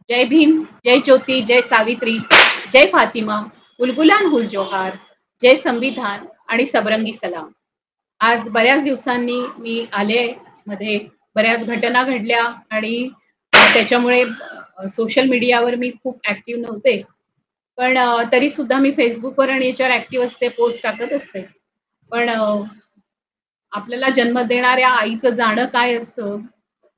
जय भीम, जय ज्योती, जय सावित्री, जय फातिमा, बुलबुलान हुल जोहार, जय संविधान आणि सबरंगी सलाम. आज बऱ्याच दिवसांनी मी आले मध्ये. बऱ्याच घटना घडल्या आणि त्याच्यामुळे सोशल मीडियावर मी खूप ऍक्टिव्ह नव्हते. पण तरी सुद्धा मी फेसबुकवर आणि याच्यावर ऍक्टिव्ह असते, पोस्ट टाकत असते. पण आपल्याला जन्म देणाऱ्या आईचं जाणं काय असतं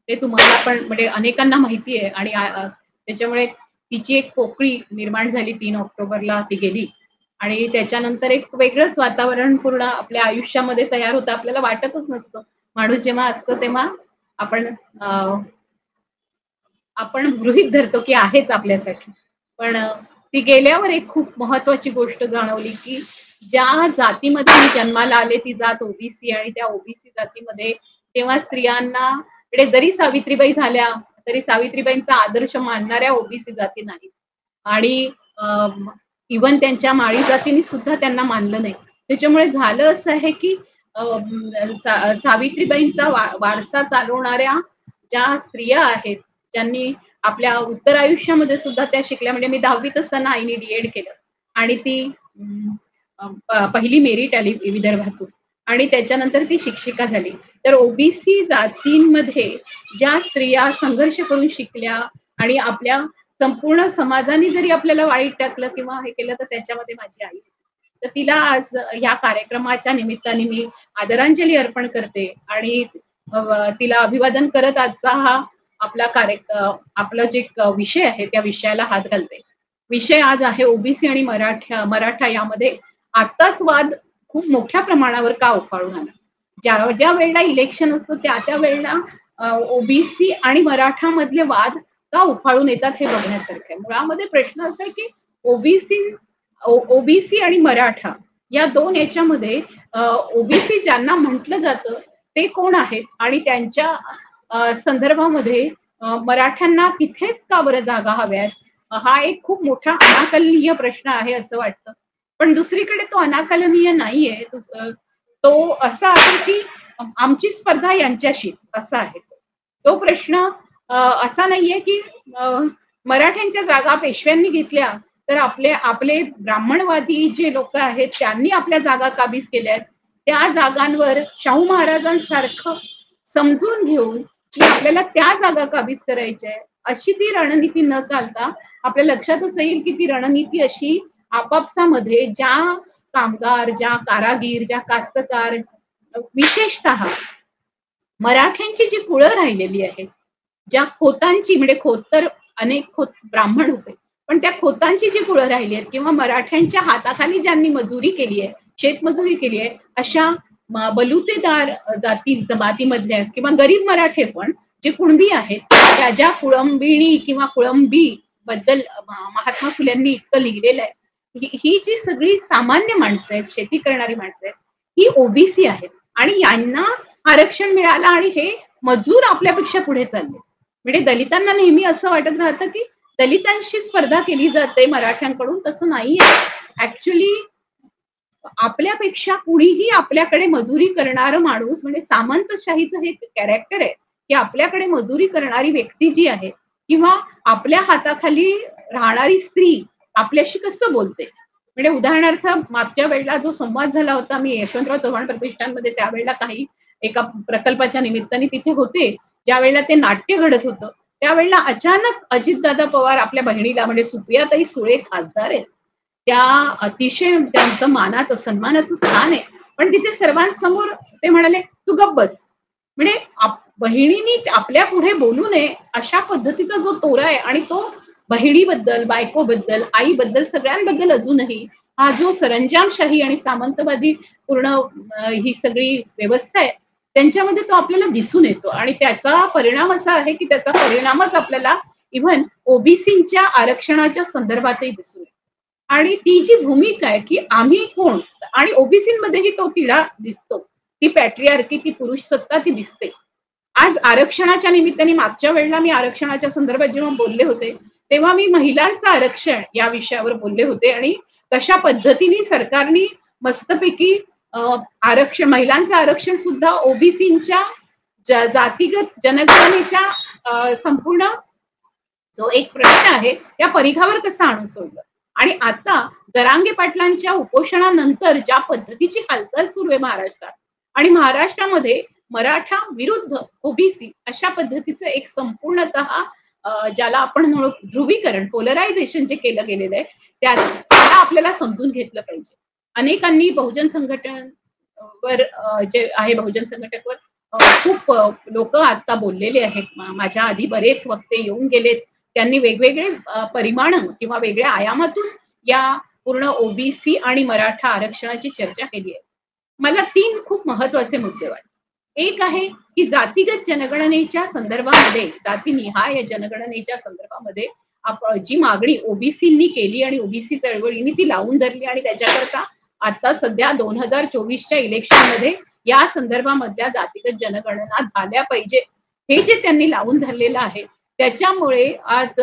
ते तुम्हाला पण म्हणजे अनेकांना माहिती आहे. आणि त्याच्यामुळे तिची एक पोकळी निर्माण झाली. 3 ऑक्टोबरला ती गेली आणि त्याच्यानंतर एक वेगळंच वातावरण पूर्ण आपल्या आयुष्यामध्ये तयार होतं. आपल्याला वाटतच नसतं. माणूस जेव्हा असतो तेव्हा आपण आपण गृहीत धरतो की आहेच आपल्यासाठी. पण ती गेल्यावर एक खूप महत्वाची गोष्ट जाणवली की ज्या जातीमध्ये मी जन्माला आले ती जात ओबीसी आणि त्या ओबीसी जातीमध्ये तेव्हा स्त्रियांना म्हणजे जरी सावित्रीबाई झाल्या तरी सावित्रीबाईंचा आदर्श मानणाऱ्या ओबीसी जाती नाही. आणि इव्हन त्यांच्या माळी जातीने सुद्धा त्यांना मानलं नाही. त्याच्यामुळे झालं असं आहे की सावित्रीबाईंचा वारसा चालवणाऱ्या ज्या स्त्रिया आहेत ज्यांनी आपल्या उत्तर आयुष्यामध्ये सुद्धा त्या शिकल्या. म्हणजे मी 10वीत असताना आईने डीएड केलं आणि ती पहिली मेरिट आली विदर्भातून आणि त्याच्यानंतर ती शिक्षिका झाली. तर ओबीसी जातींमध्ये ज्या स्त्रिया संघर्ष करून शिकल्या आणि आपल्या संपूर्ण समाजाने जरी आपल्याला वाईट टाकलं किंवा हे केलं तर त्याच्यामध्ये माझी आई. तर तिला आज या कार्यक्रमाच्या निमित्ताने मी आदरांजली अर्पण करते आणि तिला अभिवादन करत आजचा हा आपला आपला जे विषय आहे त्या विषयाला हात घालते. विषय आज आहे ओबीसी आणि मराठा यामध्ये आताच वाद खूप मोठ्या प्रमाणावर का उफाळून आला. ज्या ज्या वेळेला इलेक्शन असतं त्या वेळेला ओबीसी आणि मराठा मधले वाद का उफाळून येतात हे बघण्यासारखं आहे. मुळामध्ये प्रश्न असा आहे की ओबीसी आणि मराठा या दोन याच्यामध्ये ओबीसी ज्यांना म्हटलं जातं ते कोण आहेत आणि त्यांच्या संदर्भामध्ये मराठ्यांना तिथेच का बरं जागा हव्यात हा एक खूप मोठा अनाकलनीय प्रश्न आहे असं वाटतं. पण दुसरीकडे तो अनाकलनीय नाहीये. तो असा आहे की आमची स्पर्धा यांच्याशीच असा आहे. तो प्रश्न असा नाहीये की मराठ्यांच्या जागा पेशव्यांनी घेतल्या तर आपले ब्राह्मणवादी जे लोक आहेत त्यांनी आपल्या जागा काबीज केल्या. त्या जागांवर शाहू महाराजांसारखं समजून घेऊन की आपल्याला त्या जागा काबीज करायच्या अशी ती रणनीती न चालता आपल्या लक्षातच येईल की ती रणनीती अशी आपापसामध्ये ज्या कामगार, ज्या कारागीर, ज्या कास्तकार, विशेषतः मराठ्यांची जी कुळं राहिलेली आहेत, ज्या खोतांची म्हणजे खोत तर अनेक खोत ब्राह्मण होते, पण त्या खोतांची जी कुळं राहिली आहेत किंवा मराठ्यांच्या हाताखाली ज्यांनी मजुरी केली आहे, शेतमजुरी केली आहे, अशा बलुतेदार जमातीमधल्या किंवा गरीब मराठे पण जे कुणबी आहेत त्या ज्या कुळंबिणी किंवा कुळंबी बद्दल महात्मा फुल्यांनी इतकं लिहिलेलं आहे. ही जी सगळी सामान्य माणसं आहेत, शेती करणारी माणसं आहेत, ही ओबीसी आहेत आणि यांना आरक्षण मिळालं आणि हे मजूर आपल्यापेक्षा पुढे चालले. म्हणजे दलितांना नेहमी असं वाटत राहतं की दलितांशी स्पर्धा केली जाते मराठ्यांकडून. तसं नाहीये. ऍक्च्युली आपल्यापेक्षा कुणीही आपल्याकडे मजुरी करणारं माणूस म्हणजे सामंतशाहीचं हे कॅरेक्टर आहे की आपल्याकडे मजुरी करणारी व्यक्ती जी आहे किंवा आपल्या हाताखाली राहणारी स्त्री आपल्याशी कसं बोलते. म्हणजे उदाहरणार्थ मागच्या वेळेला जो संवाद झाला होता मी यशवंतराव चव्हाण प्रतिष्ठानमध्ये त्यावेळेला काही एका प्रकल्पाच्या निमित्ताने तिथे होते. ज्या वेळेला ते नाट्य घडत होतं त्यावेळेला अचानक अजितदादा पवार आपल्या बहिणीला म्हणजे सुप्रियाताई सुळे खासदार आहेत त्या अतिशय त्यांचं मानाचं सन्मानाचं स्थान आहे. पण तिथे सर्वांसमोर ते म्हणाले तू गप्प बस. म्हणजे बहिणीनी आपल्या पुढे बोलू नये अशा पद्धतीचा जो तोरा आहे आणि तो बहिणीबद्दल, बायकोबद्दल, आईबद्दल सगळ्यांबद्दल अजूनही हा जो सरंजामशाही आणि सामंतवादी पूर्ण ही सगळी व्यवस्था आहे त्यांच्यामध्ये तो आपल्याला दिसून येतो आणि त्याचा परिणाम असा आहे की त्याचा परिणामच आपल्याला इव्हन ओबीसीच्या आरक्षणाच्या संदर्भातही दिसून येतो. आणि ती जी भूमिका आहे की आम्ही कोण आणि ओबीसीमध्येही तो तिढा दिसतो. ती पॅट्रियार्की, ती पुरुष सत्ता ती दिसते. आज आरक्षणाच्या निमित्ताने मागच्या वेळेला मी आरक्षणाच्या संदर्भात जेव्हा बोलले होते तेव्हा मी महिलांचं आरक्षण या विषयावर बोलले होते आणि कशा पद्धतीने सरकारने मस्तपैकी आरक्षण महिलांचं आरक्षण सुद्धा ओबीसीच्या जातीगत जनगणनेच्या संपूर्ण जो एक प्रश्न आहे त्या परिघावर कसं आणून सोडलं. आणि आता जरांगे पाटलांच्या उपोषणानंतर ज्या पद्धतीची हालचाल सुरू आहे महाराष्ट्रात, आणि महाराष्ट्रामध्ये मराठा विरुद्ध ओबीसी अशा पद्धतीचं एक संपूर्णतः ज्याला आपण म्हणू ध्रुवीकरण, पोलरायझेशन जे केलं गेलेलं आहे, त्याला आपल्याला समजून घेतलं पाहिजे. अनेकांनी बहुजन संघटन वर जे आहे बहुजन संघटकवर खूप लोक आता बोललेले आहेत. माझ्या आधी बरेच वक्ते येऊन गेलेत. त्यांनी वेगवेगळे परिमाण किंवा वेगळ्या आयामातून या पूर्ण ओबीसी आणि मराठा आरक्षणाची चर्चा केली आहे. मला 3 खूप महत्वाचे मुद्दे वाटतात. एक आहे की जातीगत जनगणनेच्या संदर्भामध्ये, जातीनिहाय जनगणनेच्या संदर्भामध्ये जी मागणी ओबीसींनी केली आणि ओबीसी चळवळीने ती लावून धरली, आणि त्याच्याकरता आता सध्या 2024च्या इलेक्शनमध्ये या संदर्भामधल्या जातीगत जनगणना झाल्या पाहिजे, हे जे त्यांनी लावून धरलेलं आहे, त्याच्यामुळे आज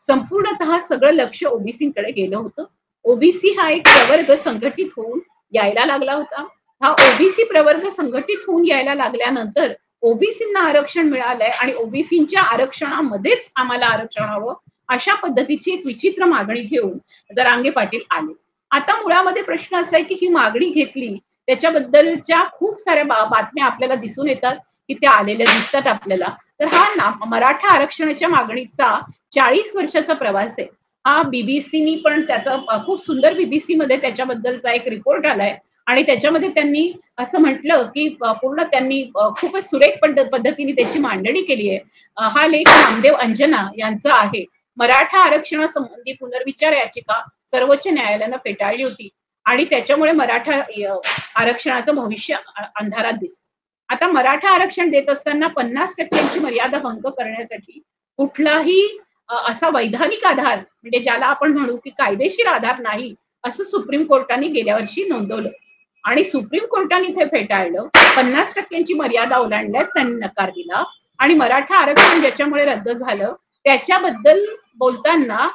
संपूर्णतः सगळं लक्ष ओबीसीकडे गेलं होतं. ओबीसी हा एक प्रवर्ग संघटित होऊन यायला लागला होता. हा ओबीसी प्रवर्ग संघटित होऊन यायला लागल्यानंतर ओबीसींना आरक्षण मिळालंय आणि ओबीसींच्या आरक्षणामध्येच आम्हाला आरक्षण हवं, अशा पद्धतीची एक विचित्र मागणी घेऊन जरांगे पाटील आले. आता मुळामध्ये प्रश्न असा आहे की ही मागणी घेतली त्याच्याबद्दलच्या खूप साऱ्या बातम्या आपल्याला दिसून येतात की त्या आलेल्या दिसतात आपल्याला. तर हा मराठा आरक्षणाच्या मागणीचा 40 वर्षाचा प्रवास आहे. हा बीबीसीनी पण त्याचा खूप सुंदर बीबीसी मध्ये त्याच्याबद्दलचा एक रिपोर्ट आलाय, आणि त्याच्यामध्ये त्यांनी असं म्हटलं की पूर्ण त्यांनी खूपच सुरेख पद्धतीने त्याची मांडणी केली आहे. हा लेख नामदेव अंजना यांचा आहे. मराठा आरक्षणासंबंधी पुनर्विचार याचिका सर्वोच्च न्यायालयानं फेटाळली होती आणि त्याच्यामुळे मराठा आरक्षणाचं भविष्य अंधारात दिसतं. आता मराठा आरक्षण देत असताना 50% मर्यादा भंग करण्यासाठी कुठलाही असा वैधानिक आधार, म्हणजे ज्याला आपण म्हणू की कायदेशीर आधार नाही, असं सुप्रीम कोर्टाने गेल्या वर्षी नोंदवलं, आणि सुप्रीम कोर्टाने इथे फेटाळलं. 50% मर्यादा ओलांडल्यास त्यांनी नकार दिला, आणि मराठा आरक्षण ज्याच्यामुळे रद्द झालं त्याच्याबद्दल बोलताना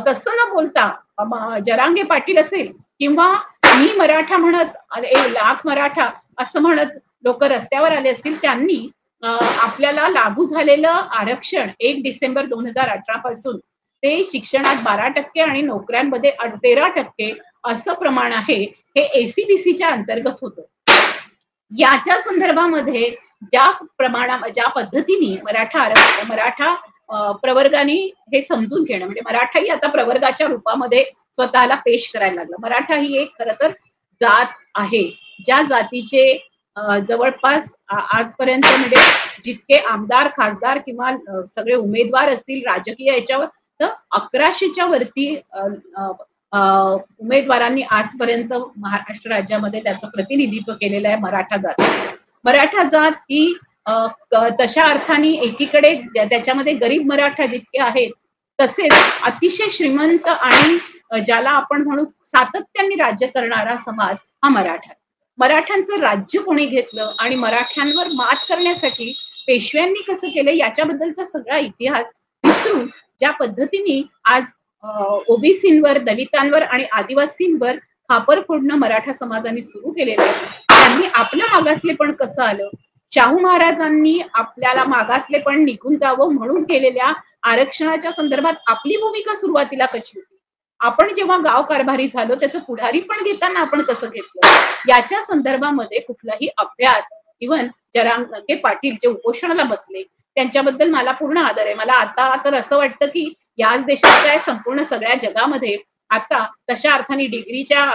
तसं न बोलता जरांगे पाटील असेल किंवा मी मराठा म्हणत, 1 लाख मराठा असं म्हणत लोक रस्त्यावर आले असतील, त्यांनी आपल्याला लागू झालेलं आरक्षण 1 डिसेंबर 2018 पासून ते शिक्षणात 12% आणि नोकऱ्यांमध्ये 13% असं प्रमाण आहे, हे एसीबीसीच्या अंतर्गत होतं. याच्या संदर्भामध्ये ज्या पद्धतीने मराठा प्रवर्गाने हे समजून घेणं, म्हणजे मराठाही आता प्रवर्गाच्या रूपामध्ये स्वतःला पेश करायला लागलं. मराठा ही एक खरं तर जात आहे, ज्या जातीचे जवळपास आजपर्यंत म्हणजे जितके आमदार, खासदार किंवा सगळे उमेदवार असतील राजकीय याच्यावर, तर 1100च्या वरती उमेदवारांनी आजपर्यंत महाराष्ट्र राज्यामध्ये त्याचं प्रतिनिधित्व केलेलं आहे मराठा जात. मराठा जात ही तशा अर्थाने एकीकडे त्याच्यामध्ये गरीब मराठा जितके आहेत, तसेच अतिशय श्रीमंत आणि ज्याला आपण म्हणू सातत्याने राज्य करणारा समाज हा मराठा. मराठ्यांचं राज्य कोणी घेतलं आणि मराठ्यांवर मात करण्यासाठी पेशव्यांनी कसं केलं याच्याबद्दलचा सगळा इतिहास विसरून ज्या पद्धतीने आज ओबीसींवर, दलितांवर आणि आदिवासींवर खापर फोडणं मराठा समाजाने सुरू केलेलं आहे. त्यांनी आपलं मागासलेपण कसं आलं, शाहू महाराजांनी आपल्याला मागासलेपण निघून जावं म्हणून केलेल्या आरक्षणाच्या संदर्भात आपली भूमिका सुरुवातीला कशी होती, आपण जेव्हा गाव कारभारी झालो त्याचं पुढारी पण घेताना आपण कसं घेतलं, याच्या संदर्भामध्ये कुठलाही अभ्यास, इव्हन जरांगे पाटील जे उपोषणाला बसले त्यांच्याबद्दल मला पूर्ण आदर आहे. मला आता तर असं वाटतं की याच देशात काय संपूर्ण सगळ्या जगामध्ये आता तशा अर्थाने डिग्रीच्या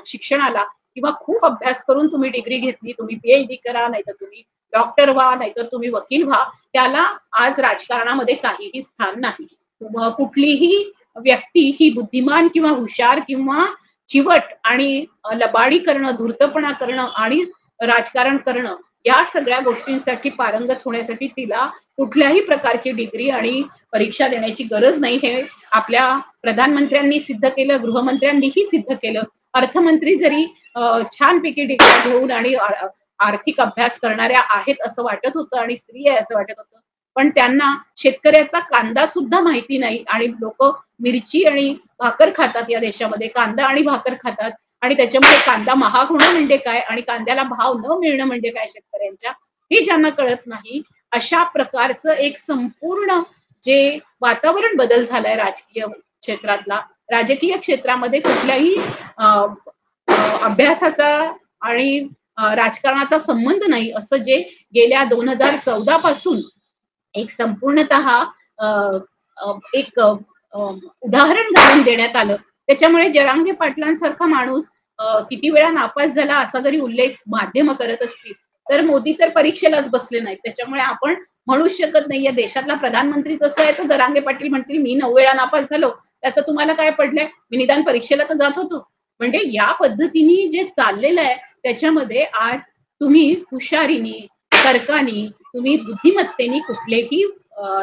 शिक्षणाला किंवा खूप अभ्यास करून तुम्ही डिग्री घेतली, तुम्ही पीएचडी करा, नाहीतर तुम्ही डॉक्टर व्हा, नाहीतर तुम्ही वकील व्हा, त्याला आज राजकारणामध्ये काहीही स्थान नाही. कुठलीही व्यक्ती ही बुद्धिमान किंवा हुशार किंवा चिवट आणि लबाडी करणं, धूर्तपणा करणं आणि राजकारण करणं या सगळ्या गोष्टींसाठी पारंगत होण्यासाठी तिला कुठल्याही प्रकारची डिग्री आणि परीक्षा देण्याची गरज नाही. हे आपल्या प्रधानमंत्र्यांनी सिद्ध केलं, गृहमंत्र्यांनीही सिद्ध केलं. अर्थमंत्री जरी छानपैकी डिग्री घेऊन आणि आर्थिक अभ्यास करणाऱ्या आहेत असं वाटत होतं आणि स्त्री आहे असं वाटत होतं, पण त्यांना शेतकऱ्याचा कांदा सुद्धा माहिती नाही, आणि लोक मिरची आणि भाकर खातात या देशामध्ये, कांदा आणि भाकर खातात, आणि त्याच्यामुळे कांदा महाग होणं म्हणजे काय आणि कांद्याला भाव न मिळणं म्हणजे काय शेतकऱ्यांच्या, हे ज्यांना कळत नाही, अशा प्रकारचं एक संपूर्ण जे वातावरण बदल झालाय राजकीय क्षेत्रातला, राजकीय क्षेत्रामध्ये कुठल्याही अभ्यासाचा आणि राजकारणाचा संबंध नाही असं जे गेल्या 2014 पासून एक संपूर्णतः एक उदाहरण घालून देण्यात आलं. त्याच्यामुळे जरांगे पाटलांसारखा माणूस किती वेळा नापास झाला असा जरी उल्लेख माध्यम करत असतील, तर मोदी तर परीक्षेलाच बसले नाहीत. त्याच्यामुळे आपण म्हणूच शकत नाहीये देशातला प्रधानमंत्री जसं आहे तो जरांगे पाटील म्हणतील मी 9 वेळा नापास झालो, त्याचं तुम्हाला काय पडलंय? मी निदान परीक्षेला तर जात होतो. म्हणजे या पद्धतीने जे चाललेलं आहे त्याच्यामध्ये आज तुम्ही हुशारीनी, तर्कानी, तुम्ही बुद्धिमत्तेने कुठलेही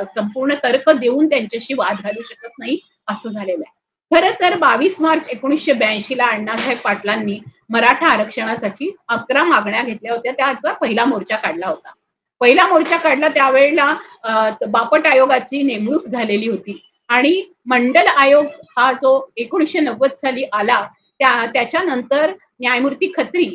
संपूर्ण तर्क देऊन त्यांच्याशी वाद घालू शकत नाही असं झालेलं आहे. खरं तर 22 मार्च 1982 ला अण्णासाहेब पाटलांनी मराठा आरक्षणासाठी 11 मागण्या घेतल्या होत्या. त्याचा पहिला मोर्चा काढला होता. पहिला मोर्चा काढला त्यावेळेला बापट आयोगाची नेमणूक झालेली होती आणि मंडल आयोग हा जो 1990 साली आला त्याच्यानंतर न्यायमूर्ती खत्री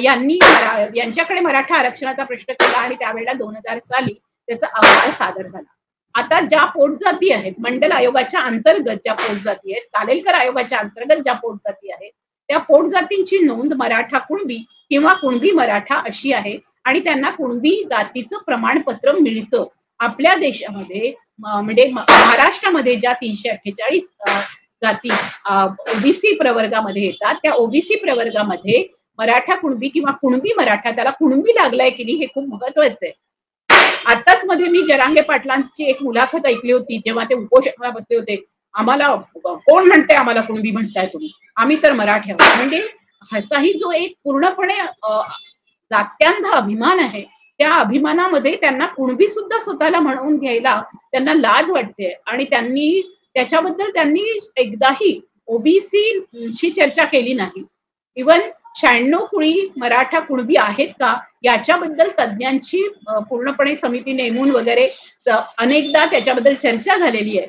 यांच्याकडे मराठा आरक्षणाचा प्रश्न केला आणि त्यावेळेला 2000 साली त्याचा अहवाल सादर झाला. आता ज्या पोटजाती आहेत, मंडल आयोगाच्या अंतर्गत ज्या पोटजाती आहेत, कालेलकर आयोगाच्या अंतर्गत ज्या पोटजाती आहेत, त्या पोटजातींची नोंद मराठा कुणबी किंवा कुणबी मराठा अशी आहे आणि त्यांना कुणबी जातीचं प्रमाणपत्र मिळतं. आपल्या देशामध्ये म्हणजे महाराष्ट्रामध्ये ज्या 348 जाती ओबीसी प्रवर्गामध्ये येतात, त्या ओबीसी प्रवर्गामध्ये मराठा कुणबी किंवा कुणबी मराठा, त्याला कुणबी लागलाय की नाही हे खूप महत्वाचं आहे. आताच मध्ये मी जरांगे पाटलांची एक मुलाखत ऐकली होती जेव्हा ते उपोषणाला बसले होते. आम्हाला कोण म्हणते आम्हाला कुणबी म्हणताय तुम्ही, आम्ही तर मराठी आहोत. म्हणजे ह्याचाही जो एक पूर्णपणे जात्यांध अभिमान आहे, त्या अभिमानामध्ये त्यांना कुणबी सुद्धा स्वतःला म्हणून घ्यायला त्यांना लाज वाटते आणि त्याच्याबद्दल त्यांनी एकदाही ओबीसी शी चर्चा केली नाही. इवन 96 कुळी मराठा कुणबी आहेत का याच्याबद्दल तज्ज्ञांची पूर्णपणे समिती नेमून वगैरे अनेकदा त्याच्याबद्दल चर्चा झालेली आहे.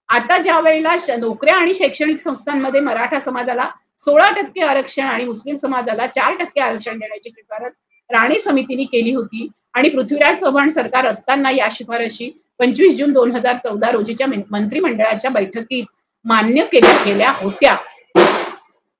आता ज्या वेळेला नोकऱ्या आणि शैक्षणिक संस्थांमध्ये मराठा समाजाला 16% आरक्षण आणि मुस्लिम समाजाला 4% आरक्षण देण्याची शिफारस राणे समितीने केली होती आणि पृथ्वीराज चव्हाण सरकार असताना या शिफारशी 25 जून 2014 रोजीच्या मंत्रिमंडळाच्या बैठकीत मान्य केल्या होत्या.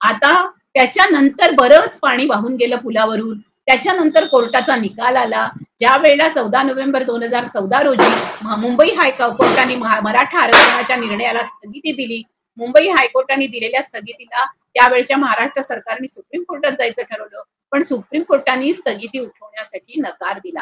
आता त्याच्यानंतर बरंच पाणी वाहून गेलं पुलावरून. त्याच्यानंतर कोर्टाचा निकाल आला. ज्या वेळेला 14 नोव्हेंबर 2014 रोजी मुंबई हायकोर्टाने मराठा आरक्षणाच्या निर्णयाला स्थगिती दिली. मुंबई हायकोर्टाने दिलेल्या स्थगितीला त्यावेळच्या महाराष्ट्र सरकारने सुप्रीम कोर्टात जायचं ठरवलं, पण सुप्रीम कोर्टाने स्थगिती उठवण्यासाठी नकार दिला.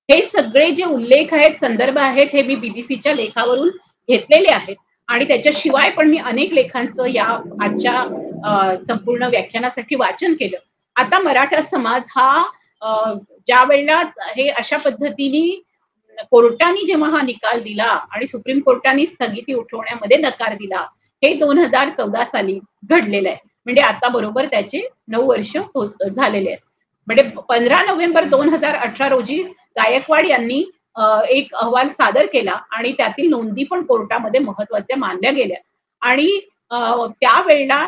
हे सगळे जे उल्लेख आहेत, संदर्भ आहेत, हे मी बीबीसीच्या लेखावरून घेतलेले आहेत आणि त्याच्याशिवाय पण मी अनेक लेखांचं या आजच्या संपूर्ण व्याख्यानासाठी वाचन केलं. आता मराठा समाज हा ज्या वेळेला हे अशा पद्धतीने कोर्टाने जेव्हा हा निकाल दिला आणि सुप्रीम कोर्टाने स्थगिती उठवण्यामध्ये नकार दिला, हे 2014 साली घडलेलं आहे. म्हणजे आता बरोबर त्याचे 9 वर्ष झालेले आहेत. म्हणजे 15 नोव्हेंबर 2018 रोजी गायकवाड यांनी एक अहवाल सादर केला आणि त्यातील नोंदी पण कोर्टामध्ये महत्वाच्या मानल्या गेल्या आणि त्यावेळेला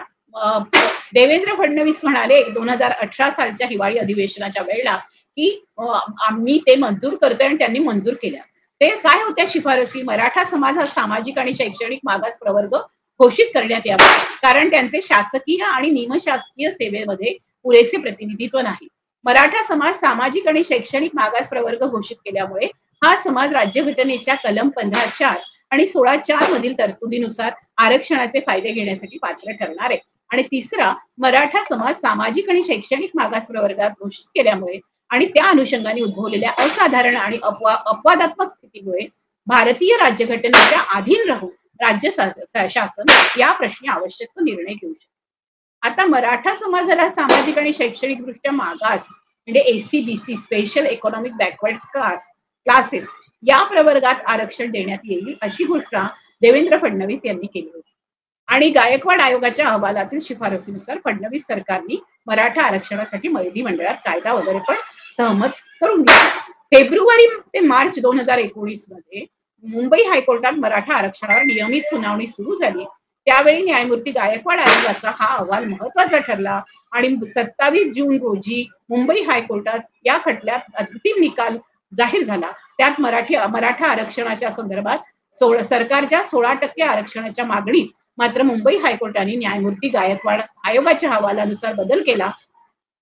देवेंद्र फडणवीस म्हणाले 2018 सालच्या हिवाळी अधिवेशनाच्या वेळेला की आम्ही ते मंजूर करतोय आणि त्यांनी मंजूर केल्या. ते काय होत्या शिफारसी? मराठा समाज हा सामाजिक आणि शैक्षणिक मागास प्रवर्ग घोषित करण्यात यावा, कारण त्यांचे शासकीय आणि निमशासकीय सेवेमध्ये पुरेसे प्रतिनिधित्व नाही. मराठा समाज सामाजिक आणि शैक्षणिक मागास प्रवर्ग घोषित केल्यामुळे हा समाज राज्यघटनेच्या कलम 15(4) आणि 16(4) मधील तरतुदीनुसार आरक्षणाचे फायदे घेण्यासाठी पात्र ठरणार आहे. आणि तिसरा, मराठा समाज सामाजिक आणि शैक्षणिक मागास प्रवर्गात घोषित केल्यामुळे आणि त्या अनुषंगाने उद्भवलेल्या असाधारण आणि अपवादात्मक स्थितीमुळे भारतीय राज्यघटनेच्या अधीन राहून राज्य शासन या प्रश्नी आवश्यक निर्णय घेऊ शकते. आता मराठा समाजाला सामाजिक आणि शैक्षणिक दृष्ट्या मागास म्हणजे ACBC special economic backward classes या प्रवर्गात आरक्षण देण्यात येईल अशी घोषणा देवेंद्र फडणवीस यांनी केली होती आणि गायकवाड आयोगाच्या अहवालातील शिफारसीनुसार फडणवीस सरकारने मराठा आरक्षणासाठी मंत्रिमंडळात कायदा वगैरे पण सहमत करून दिला. फेब्रुवारी ते मार्च 2019 मध्ये मुंबई हायकोर्टात मराठा आरक्षणावर नियमित सुनावणी सुरू झाली. त्यावेळी न्यायमूर्ती गायकवाड आयोगाचा हा अहवाल महत्वाचा ठरला आणि 27 जून रोजी मुंबई हायकोर्टात या खटल्यात अंतिम निकाल जाहीर झाला. त्यात मराठा आरक्षणाच्या संदर्भात सरकारच्या 16% आरक्षणाच्या मागणीत मात्र मुंबई हायकोर्टाने न्यायमूर्ती गायकवाड आयोगाच्या अहवालानुसार बदल केला.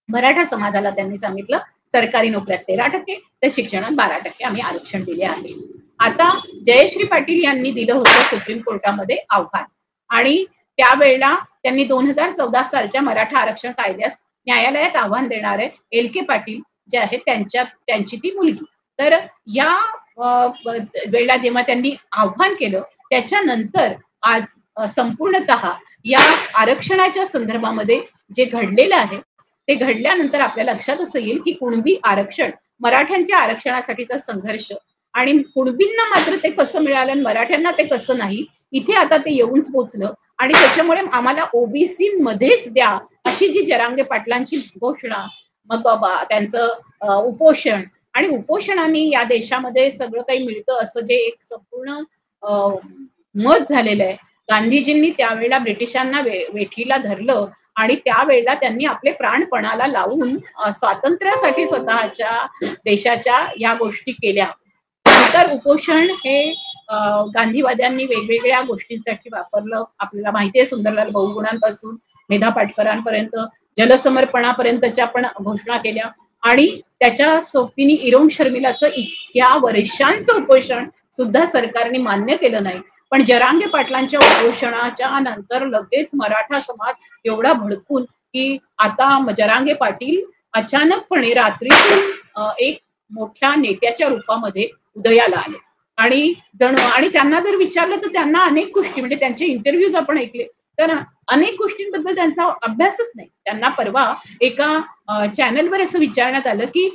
मराठा समाजाला त्यांनी सांगितलं सरकारी नोकऱ्यात 13%, तर शिक्षणात 12% आम्ही आरक्षण दिले आहे. आता जयश्री पाटील यांनी दिलं होतं सुप्रीम कोर्टामध्ये आव्हान, आणि त्यावेळेला त्यांनी 2014 सालच्या मराठा आरक्षण कायद्यास न्यायालयात आव्हान देणारे LK पाटील जे आहेत त्यांची ती मुलगी. तर या वेळेला जेव्हा त्यांनी आव्हान केलं त्याच्यानंतर आज संपूर्णतः या आरक्षणाच्या संदर्भामध्ये जे घडलेलं आहे ते घडल्यानंतर आपल्या लक्षात असं येईल की कुणबी आरक्षण, मराठ्यांच्या आरक्षणासाठीचा संघर्ष, आणि कुणबींना मात्र ते कसं मिळालं आणि मराठ्यांना ते कसं नाही, इथे आता ते येऊनच पोचलं. आणि त्याच्यामुळे आम्हाला ओबीसी मध्येच द्या अशी जी जरांगे पाटलांची घोषणा, मग त्यांचं उपोषण, आणि उपोषणाने या देशामध्ये सगळं काही मिळतं असं जे एक संपूर्ण मत झालेलं आहे. गांधीजींनी त्यावेळेला ब्रिटिशांना वेठीला धरलं आणि त्यावेळेला त्यांनी आपले प्राण पणाला लावून स्वातंत्र्यासाठी स्वतःच्या देशाच्या या गोष्टी केल्या. नंतर उपोषण हे गांधीवाद्यांनी वेगवेगळ्या गोष्टींसाठी वापरलं. आपल्याला माहिती आहे सुंदरलाल बहुगुणांपासून मेधा पाटकरांपर्यंत जलसमर्पणापर्यंतच्या पण घोषणा केल्या, आणि त्याच्या सोबतीने इरोम शर्मिलाचं इतक्या वर्षांचं उपोषण सुद्धा सरकारने मान्य केलं नाही. पण जरांगे पाटलांच्या उपोषणाच्या नंतर लगेच मराठा समाज एवढा भडकून की आता जरांगे पाटील अचानकपणे रात्रीतून एक मोठ्या नेत्याच्या रूपामध्ये उदयाला आले. आणि त्यांना जर विचारलं तर त्यांना अनेक गोष्टी, म्हणजे त्यांचे इंटरव्ह्यूज आपण ऐकले तर अनेक गोष्टींबद्दल त्यांचा अभ्यासच नाही. त्यांना परवा एका चॅनलवर असं विचारण्यात आलं की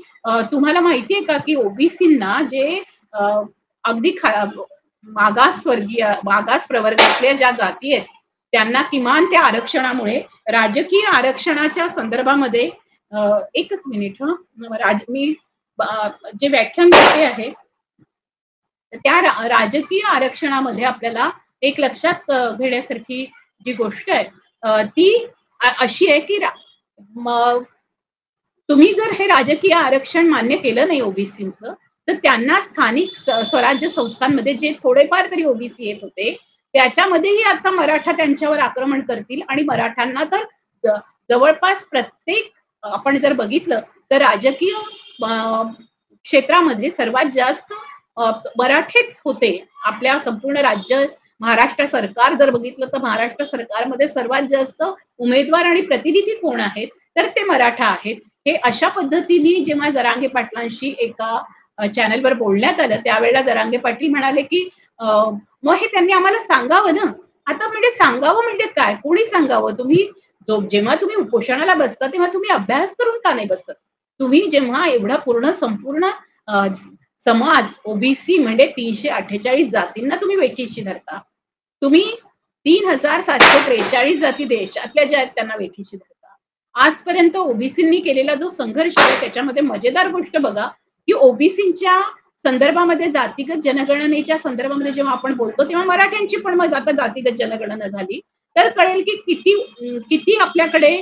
तुम्हाला माहितीये का की ओबीसींना जे अगदी मागास प्रवर्गातल्या ज्या जाती आहेत त्यांना किमान त्या आरक्षणामुळे राजकीय आरक्षणाच्या संदर्भामध्ये एकच मिनिट मी जे व्याख्यान करते आहे त्या राजकीय आरक्षणामध्ये आपल्याला एक लक्षात घेण्यासारखी जी गोष्ट आहे ती अशी आहे की तुम्ही जर हे राजकीय आरक्षण मान्य केलं नाही ओबीसींचं, तर त्यांना स्थानिक स्वराज्य संस्थांमध्ये जे थोडेफार तरी ओबीसी येत होते त्याच्यामध्येही आता मराठा त्यांच्यावर आक्रमण करतील. आणि मराठ्यांना तर जवळपास प्रत्येक आपण जर बघितलं तर राजकीय क्षेत्रामध्ये सर्वात जास्त मराठेच होते. आपल्या संपूर्ण राज्य महाराष्ट्र सरकार जर बघितलं तर महाराष्ट्र सरकारमध्ये सर्वात जास्त उमेदवार आणि प्रतिनिधी कोण आहेत तर ते मराठा आहेत. हे अशा पद्धतीने जेव्हा जरांगे पाटलांशी एका चॅनलवर बोलण्यात आलं त्यावेळेला जरांगे पाटील म्हणाले की मग हे त्यांनी आम्हाला सांगावं ना. आता म्हणजे सांगावं म्हणजे काय, कोणी सांगावं? जेव्हा तुम्ही उपोषणाला बसता तेव्हा तुम्ही अभ्यास करून का नाही बसत? तुम्ही जेव्हा एवढा संपूर्ण समाज ओबीसी म्हणजे 348 जातींना तुम्ही वेठीशी धरता, तुम्ही 3743 जाती देशातल्या ज्या आहेत त्यांना वेठीशी धरता. आजपर्यंत ओबीसींनी केलेला जो संघर्ष आहे त्याच्यामध्ये मजेदार गोष्ट बघा की ओबीसींच्या संदर्भामध्ये जातीगत जनगणनेच्या संदर्भामध्ये जेव्हा आपण बोलतो तेव्हा मराठ्यांची पण मग आता जातीगत जनगणना झाली तर कळेल की किती आपल्याकडे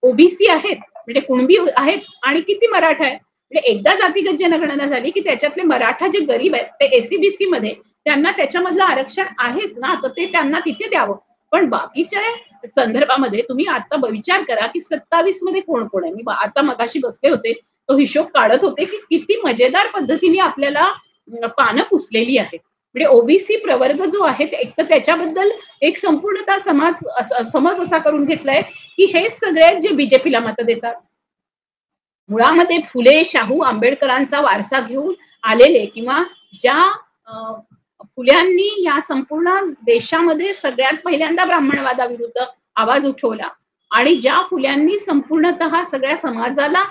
ओबीसी आहेत म्हणजे कुणबी आहेत आणि किती मराठा आहेत. म्हणजे एकदा जातीगत जनगणना झाली की त्याच्यातले मराठा जे गरीब आहेत ते एसीबीसी मध्ये त्यांना त्याच्यामधलं आरक्षण आहेच ना, तर ते त्यांना तिथे द्यावं. पण बाकीच्या संदर्भामध्ये तुम्ही आता विचार करा की 27 मध्ये कोण कोण आहे. मी आता मगाशी बसले होते तो हिशोब काढत होते की किती मजेदार पद्धतीने आपल्याला पानं पुसलेली आहेत. म्हणजे ओबीसी प्रवर्ग जो आहे एक तर त्याच्याबद्दल एक संपूर्णतः समज असा करून घेतलाय की हे सगळे जे बीजेपीला मतं देतात मुळामध्ये फुले शाहू आंबेडकरांचा वारसा घेऊन आलेले किंवा ज्या फुल्यांनी या संपूर्ण देशामध्ये सगळ्यात पहिल्यांदा ब्राह्मणवादाविरुद्ध आवाज उठवला आणि ज्या फुल्यांनी संपूर्णतः सगळ्या समाजाला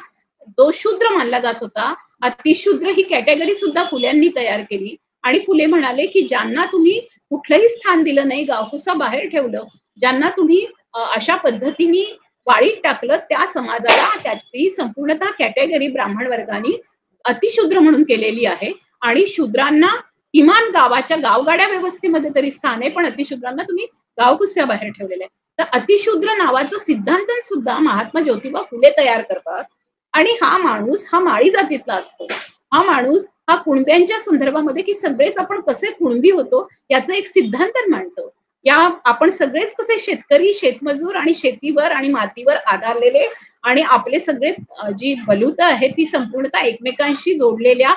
जो शूद्र मानला जात होता अतिशूद्र ही कॅटेगरी सुद्धा फुल्यांनी तयार केली. आणि फुले म्हणाले की ज्यांना तुम्ही कुठलंही स्थान दिलं नाही, गावकुसा बाहेर ठेवलं, ज्यांना तुम्ही अशा पद्धतीने वाळीत टाकलं त्या समाजाला त्याची संपूर्णतः कॅटेगरी ब्राह्मण वर्गाने अतिशूद्र म्हणून केलेली आहे. आणि शूद्रांना किमान गावाच्या गावगाड्या व्यवस्थेमध्ये तरी स्थान आहे पण अतिशूद्रांना तुम्ही गावकुस्या बाहेर ठेवलेलं आहे. तर अतिशूद्र नावाचं सिद्धांत सुद्धा महात्मा ज्योतिबा फुले तयार करतात. आणि हा माणूस हा माळी जातीतला असतो. हा माणूस हा कुणब्यांच्या संदर्भामध्ये की सगळेच आपण कसे कुणबी होतो याचा एक सिद्धांत मांडतो. या आपण सगळेच कसे शेतकरी, शेतमजूर आणि शेतीवर आणि मातीवर आधारलेले आणि आपले सगळे जी बलुतं आहेत ती संपूर्णतः एकमेकांशी जोडलेल्या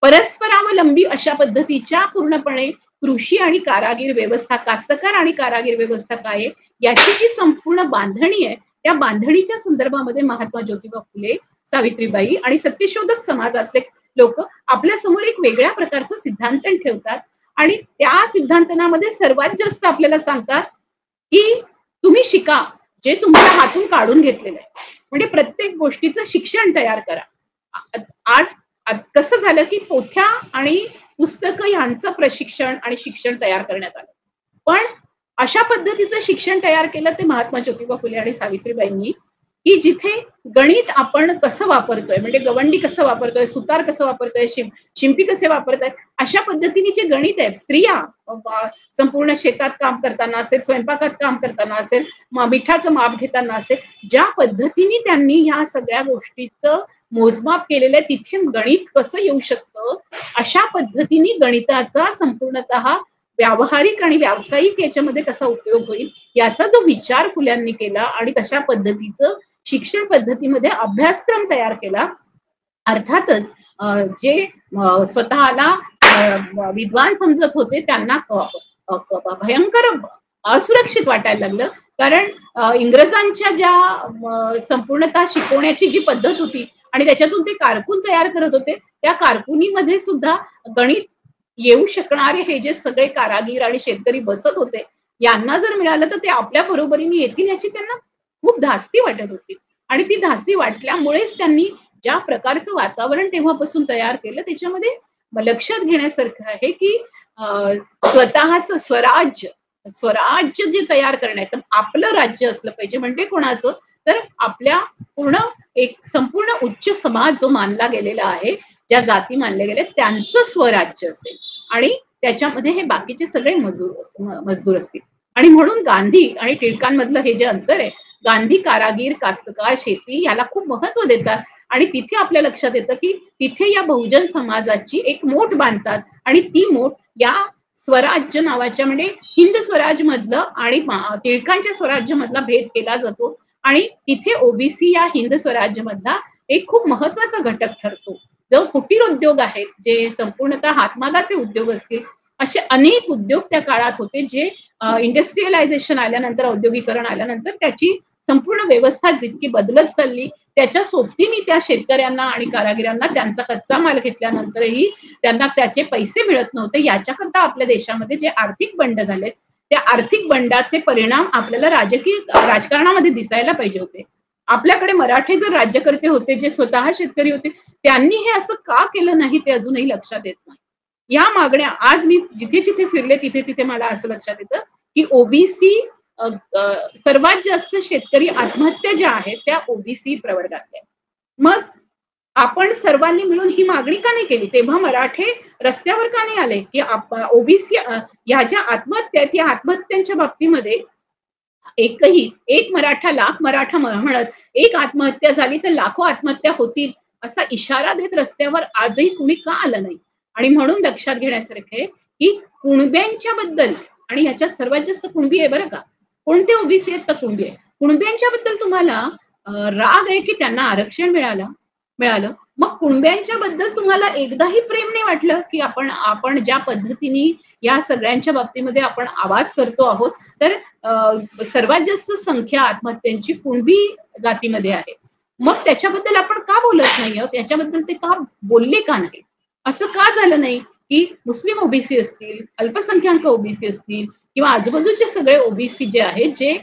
परस्परावलंबी अशा पद्धतीच्या पूर्णपणे कृषी आणि कारागीर व्यवस्था, कास्तकार आणि कारागीर व्यवस्था काय आहे याची जी संपूर्ण बांधणी आहे त्या बांधणीच्या संदर्भामध्ये महात्मा ज्योतिबा फुले, सावित्रीबाई आणि सत्यशोधक समाजातले लोक आपल्या समोर एक वेगळ्या प्रकारचं सिद्धांतन ठेवतात आणि त्या सिद्धांतनामध्ये सर्वात जास्त आपल्याला सांगतात की तुम्ही शिका जे तुमच्या हातून काढून घेतलेलं आहे. म्हणजे प्रत्येक गोष्टीचं शिक्षण तयार करा. आज कसं झालं की पोथ्या आणि पुस्तकं यांचं प्रशिक्षण आणि शिक्षण तयार करण्यात आलं. पण अशा पद्धतीचं शिक्षण तयार केलं ते महात्मा ज्योतिबा फुले आणि सावित्रीबाईंनी की जिथे गणित आपण कसं वापरतोय, म्हणजे गवंडी कसं वापरतोय, सुतार कसं वापरतोय, शिंपी कसे वापरतायत, अशा पद्धतीने जे गणित आहे स्त्रिया संपूर्ण शेतात काम करताना असेल, स्वयंपाकात काम करताना असेल, मिठाचं माप घेताना असेल, ज्या पद्धतीने त्यांनी ह्या सगळ्या गोष्टीचं मोजमाप केलेलं आहे तिथे गणित कसं येऊ शकतं, अशा पद्धतीने गणिताचा संपूर्णतः व्यावहारिक आणि व्यावसायिक याच्यामध्ये कसा उपयोग होईल याचा जो विचार फुल्यांनी केला आणि तशा पद्धतीचं शिक्षण पद्धतीमध्ये अभ्यासक्रम तयार केला. अर्थातच जे स्वतःला विद्वान समजत होते त्यांना भयंकर असुरक्षित वाटायला लागलं. कारण इंग्रजांच्या ज्या संपूर्णतः शिकवण्याची जी पद्धत होती आणि त्याच्यातून ते कारकून तयार करत होते त्या कारकुनीमध्ये सुद्धा गणित येऊ शकणारे हे जे सगळे कारागीर आणि शेतकरी बसत होते यांना जर मिळालं तर ते आपल्या बरोबरीने येतील याची त्यांना खूप धास्ती वाटत होती. आणि ती धास्ती वाटल्यामुळेच त्यांनी ज्या प्रकारचं वातावरण तेव्हापासून तयार केलं त्याच्यामध्ये लक्षात घेण्यासारखं आहे की स्वतःचं स्वराज्य जे तयार करण्यात आपलं राज्य असलं पाहिजे. म्हणजे कोणाचं तर आपल्या पूर्ण एक संपूर्ण उच्च समाज जो मानला गेलेला आहे, ज्या जाती मानले गेले त्यांचं स्वराज्य असेल आणि त्याच्यामध्ये हे बाकीचे सगळे मजदूर असतील. आणि म्हणून गांधी आणि टिळकांमधलं हे जे अंतर आहे, गांधी कारागीर, कास्तकार, शेती याला खूप महत्व देतात आणि तिथे आपल्या लक्षात येतं की तिथे या बहुजन समाजाची एक मोठ बांधतात आणि ती मोठ या स्वराज्य नावाच्या म्हणजे हिंद स्वराज मधलं आणि टिळकांच्या स्वराज्य मधला भेद केला जातो आणि तिथे ओबीसी या हिंद स्वराज्य मधला एक खूप महत्वाचा घटक ठरतो. जो कुटीर उद्योग आहेत, जे संपूर्णतः हातमागाचे उद्योग असतील, असे अनेक उद्योग त्या काळात होते जे इंडस्ट्रियलायझेशन आल्यानंतर, औद्योगिकरण आल्यानंतर त्याची संपूर्ण व्यवस्था जितकी बदलत चालली त्याच्या सोबतीने त्या शेतकऱ्यांना आणि कारागिरांना त्यांचा कच्चा माल घेतल्यानंतरही त्यांना त्याचे पैसे मिळत नव्हते. याच्याकरता आपल्या देशामध्ये जे आर्थिक बंड झाले त्या आर्थिक बंडाचे परिणाम आपल्याला राजकारणामध्ये दिसायला पाहिजे होते. आपल्याकडे मराठे जर राज्यकर्ते होते जे स्वतः शेतकरी होते त्यांनी हे असं का केलं नाही ते अजूनही लक्षात येत नाही. या मागण्या आज मी जिथे जिथे फिरले तिथे तिथे मला असं लक्षात येतं की ओबीसी सर्वात जास्त शेतकरी आत्महत्या ज्या आहेत त्या ओबीसी प्रवर्गातल्या. मग आपण सर्वांनी मिळून ही मागणी का नाही केली? तेव्हा मराठे रस्त्यावर का नाही आले की ओबीसी ह्या ज्या आत्महत्या आहेत या आत्महत्यांच्या बाबतीमध्ये एक मराठा लाख मराठा म्हणत एक आत्महत्या झाली तर लाखो आत्महत्या होतील असा इशारा देत रस्त्यावर आजही कुणी का आलं नाही? आणि म्हणून लक्षात घेण्यासारखे आहे की कुणब्यांच्या बद्दल, आणि ह्याच्यात सर्वात जास्त कुणबी आहे बरं का, कोणते ओबीसी आहेत तर कुणबी आहे. कुणब्यांच्या बद्दल तुम्हाला राग आहे की त्यांना आरक्षण मिळालं, मग कुणब्यांच्या बद्दल तुम्हाला एकदाही प्रेम नाही वाटलं की आपण ज्या पद्धतीने या सगळ्यांच्या बाबतीमध्ये आपण आवाज करतो आहोत तर सर्वात जास्त संख्या आत्महत्यांची कुणबी जातीमध्ये आहे. मग त्याच्याबद्दल आपण का बोलत नाही आहोत? याच्याबद्दल ते का बोलले का नाही? असं का झालं नाही की मुस्लिम ओबीसी असतील, अल्पसंख्याक ओबीसी असतील किंवा आजूबाजूचे सगळे ओबीसी जे आहेत जे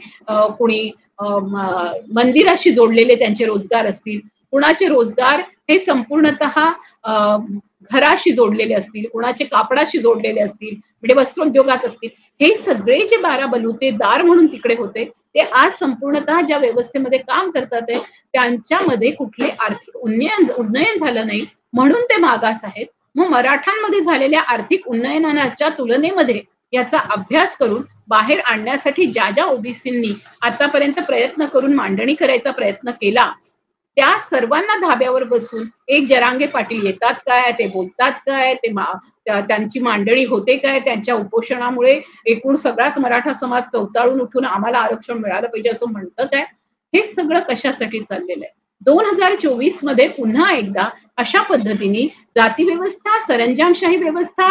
कोणी मंदिराशी जोडलेले त्यांचे रोजगार असतील, कुणाचे रोजगार हे संपूर्णतः घराशी जोडलेले असतील, कुणाचे कापडाशी जोडलेले असतील, म्हणजे वस्त्रोद्योगात असतील, हे सगळे जे 12 बलुतेदार म्हणून तिकडे होते ते आज संपूर्णतः ज्या व्यवस्थेमध्ये काम करतात त्यांच्यामध्ये कुठले आर्थिक उन्नयन झालं नाही म्हणून ते मागास आहेत. मग मराठ्यांमध्ये झालेल्या आर्थिक उन्नयनाच्या तुलनेमध्ये याचा अभ्यास करून बाहेर आणण्यासाठी ज्या ओबीसींनी आतापर्यंत प्रयत्न करून मांडणी करायचा प्रयत्न केला त्या सर्वांना धाब्यावर बसून एक जरांगे पाटील येतात काय, ते बोलतात काय, त्यांची मांडणी होते काय, त्यांच्या उपोषणामुळे एकूण सगळाच मराठा समाज चवताळून उठून आम्हाला आरक्षण मिळालं पाहिजे असं म्हणतं काय, हे सगळं कशासाठी चाललेलं आहे. 2024 मध्ये पुन्हा एकदा अशा पद्धतीने जाती व्यवस्था, सरंजामशाही व्यवस्था,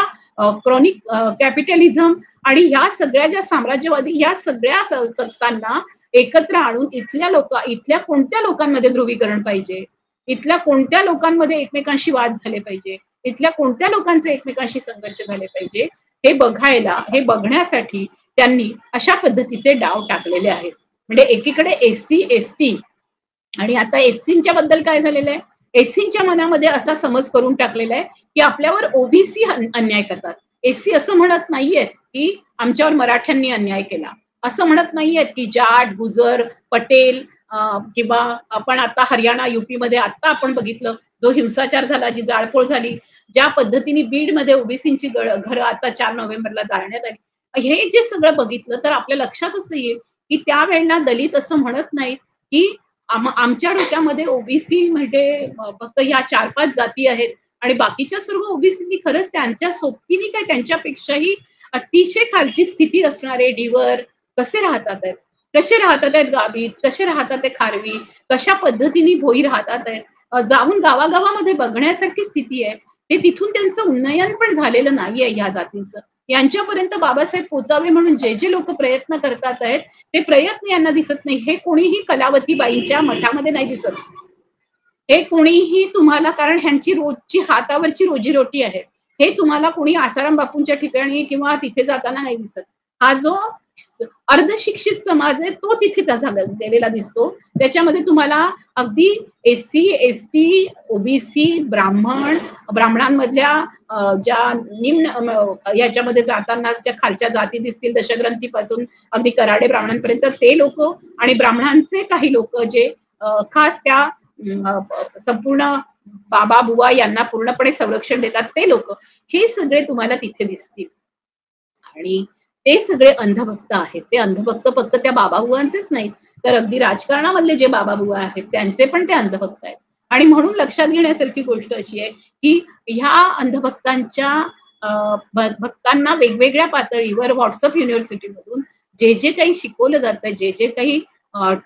क्रॉनिक कॅपिटलिझम आणि ह्या सगळ्या ज्या साम्राज्यवादी या सगळ्या सत्तांना एकत्र आणून इथल्या कोणत्या लोकांमध्ये ध्रुवीकरण पाहिजे, इथल्या कोणत्या लोकांमध्ये एकमेकांशी वाद झाले पाहिजे, इथल्या कोणत्या लोकांचे एकमेकांशी संघर्ष झाले पाहिजे, हे बघण्यासाठी त्यांनी अशा पद्धतीचे डाव टाकलेले आहेत. म्हणजे एकीकडे एससी एसटी आणि आता एससीच्या बद्दल काय झालेलं आहे, एससीच्या मनामध्ये असा समज करून टाकलेला आहे की आपल्यावर ओबीसी अन्याय करतात. एससी असं म्हणत नाहीयेत की आमच्यावर मराठ्यांनी अन्याय केला, असं म्हणत नाहीयेत की जाट, गुजर, पटेल किंवा आपण आता हरियाणा, युपी मध्ये आता आपण बघितलं जो हिंसाचार झाला, जी जाळपोळ झाली, ज्या पद्धतीने बीडमध्ये ओबीसींची घरं आता 4 नोव्हेंबरला जाळण्यात आली, हे जे सगळं बघितलं तर आपल्या लक्षात असं येईल की त्यावेळेला दलित असं म्हणत नाहीत की आमच्या डोक्यामध्ये ओबीसी म्हणजे फक्त ह्या 4-5 जाती आहेत आणि बाकीच्या सर्व ओबीसींनी खरंच त्यांच्या सोबतीने काय त्यांच्यापेक्षाही अतिशय खालची स्थिती असणारे डिवर कसे राहतात आहेत, कसे राहतात आहेत गावीत, कसे राहतात आहेत खारवी, कशा पद्धतीने भोई राहतात आहेत, जाऊन गावागावामध्ये बघण्यासारखी स्थिती आहे. ते तिथून त्यांचं उन्नयन पण झालेलं नाहीये ह्या जातींचं. यांच्यापर्यंत बाबासाहेब पोचावे म्हणून जे जे लोक प्रयत्न करतात आहेत ते प्रयत्न यांना दिसत नाही. हे कोणीही कलावतीबाईच्या मठामध्ये नाही दिसत, हे कोणीही तुम्हाला, कारण ह्यांची रोजची हातावरची रोजीरोटी आहे, हे तुम्हाला कोणी आसाराम बापूंच्या ठिकाणी किंवा तिथे जाताना नाही दिसत. हा जो अर्धशिक्षित समाज आहे तो तिथे गेलेला दिसतो. त्याच्यामध्ये तुम्हाला अगदी एससी एसटी ओबीसी ब्राह्मणांमधल्या ज्या निम्न याच्यामध्ये जाताना ज्या खालच्या जाती दिसतील, दशग्रंथीपासून अगदी कराडे ब्राह्मणांपर्यंत ते लोक आणि ब्राह्मणांचे काही लोक जे खास त्या संपूर्ण बाबा बुवा यांना पूर्णपणे संरक्षण देतात ते लोक, हे सगळे तुम्हाला तिथे दिसतील. आणि ते सगळे अंधभक्त आहेत. ते अंधभक्त फक्त त्या बाबाबुवांचेच नाहीत, तर अगदी राजकारणामधले जे बाबाबुवा आहेत त्यांचे पण ते अंधभक्त आहेत. आणि म्हणून लक्षात घेण्यासारखी गोष्ट अशी आहे की ह्या अंधभक्तांच्या भक्तांना वेगवेगळ्या पातळीवर व्हॉट्सअप युनिव्हर्सिटीमधून जे जे काही शिकवलं जातंय, जे जे काही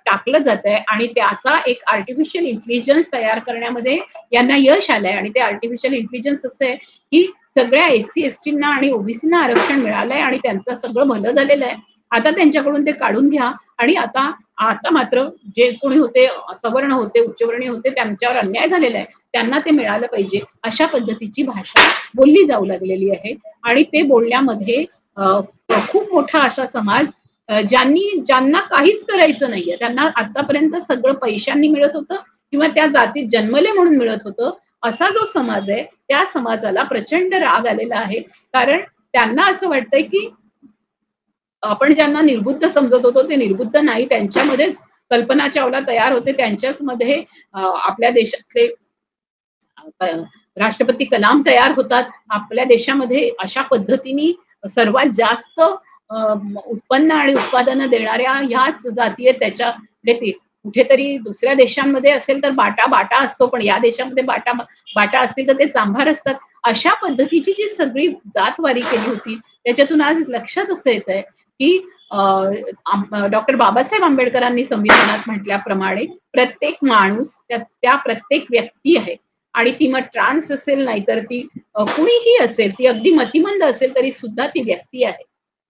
टाकलं जात आहे आणि त्याचा एक आर्टिफिशियल इंटेलिजन्स तयार करण्यामध्ये यांना यश आलंय. आणि ते आर्टिफिशियल इंटेलिजन्स असं आहे की सगळ्या एससी एसटींना आणि ओबीसींना आरक्षण मिळालंय आणि त्यांचं सगळं भलं झालेलं आहे. आता त्यांच्याकडून ते काढून घ्या आणि आता मात्र जे कोणी होते सवर्ण होते, उच्चवर्णीय होते, त्यांच्यावर अन्याय झालेला आहे, त्यांना ते मिळालं पाहिजे, अशा पद्धतीची भाषा बोलली जाऊ लागलेली आहे. आणि ते बोलण्यामध्ये खूप मोठा असा समाज ज्यांना काहीच करायचं नाहीये, त्यांना आतापर्यंत सगळं पैशांनी मिळत होतं किंवा त्या जातीत जन्मले म्हणून मिळत होतं, असा जो समाज आहे त्या समाजाला प्रचंड राग आलेला आहे. कारण त्यांना असं वाटतंय की आपण ज्यांना निर्बुद्ध समजत होतो ते निर्बुद्ध नाही, त्यांच्यामध्येच कल्पना चावला तयार होते, त्यांच्याच मध्ये आपल्या देशातले राष्ट्रपती कलाम तयार होतात. आपल्या देशामध्ये अशा पद्धतीने सर्वात जास्त उत्पन्न आणि उत्पादनं देणाऱ्या ह्याच जाती आहेत. त्याच्या कुठेतरी दुसऱ्या देशांमध्ये असेल तर बाटा असतो, पण या देशामध्ये बाटा असतील तर ते चांभार असतात. अशा पद्धतीची जी सगळी जातवारी केली होती त्याच्यातून आज लक्षात असं येत आहे की डॉक्टर बाबासाहेब आंबेडकरांनी संविधानात म्हटल्याप्रमाणे प्रत्येक माणूस त्या प्रत्येक व्यक्ती आहे आणि ती मग ट्रान्स असेल नाहीतर ती कुणीही असेल, ती अगदी मतिमंद असेल तरी सुद्धा ती व्यक्ती आहे.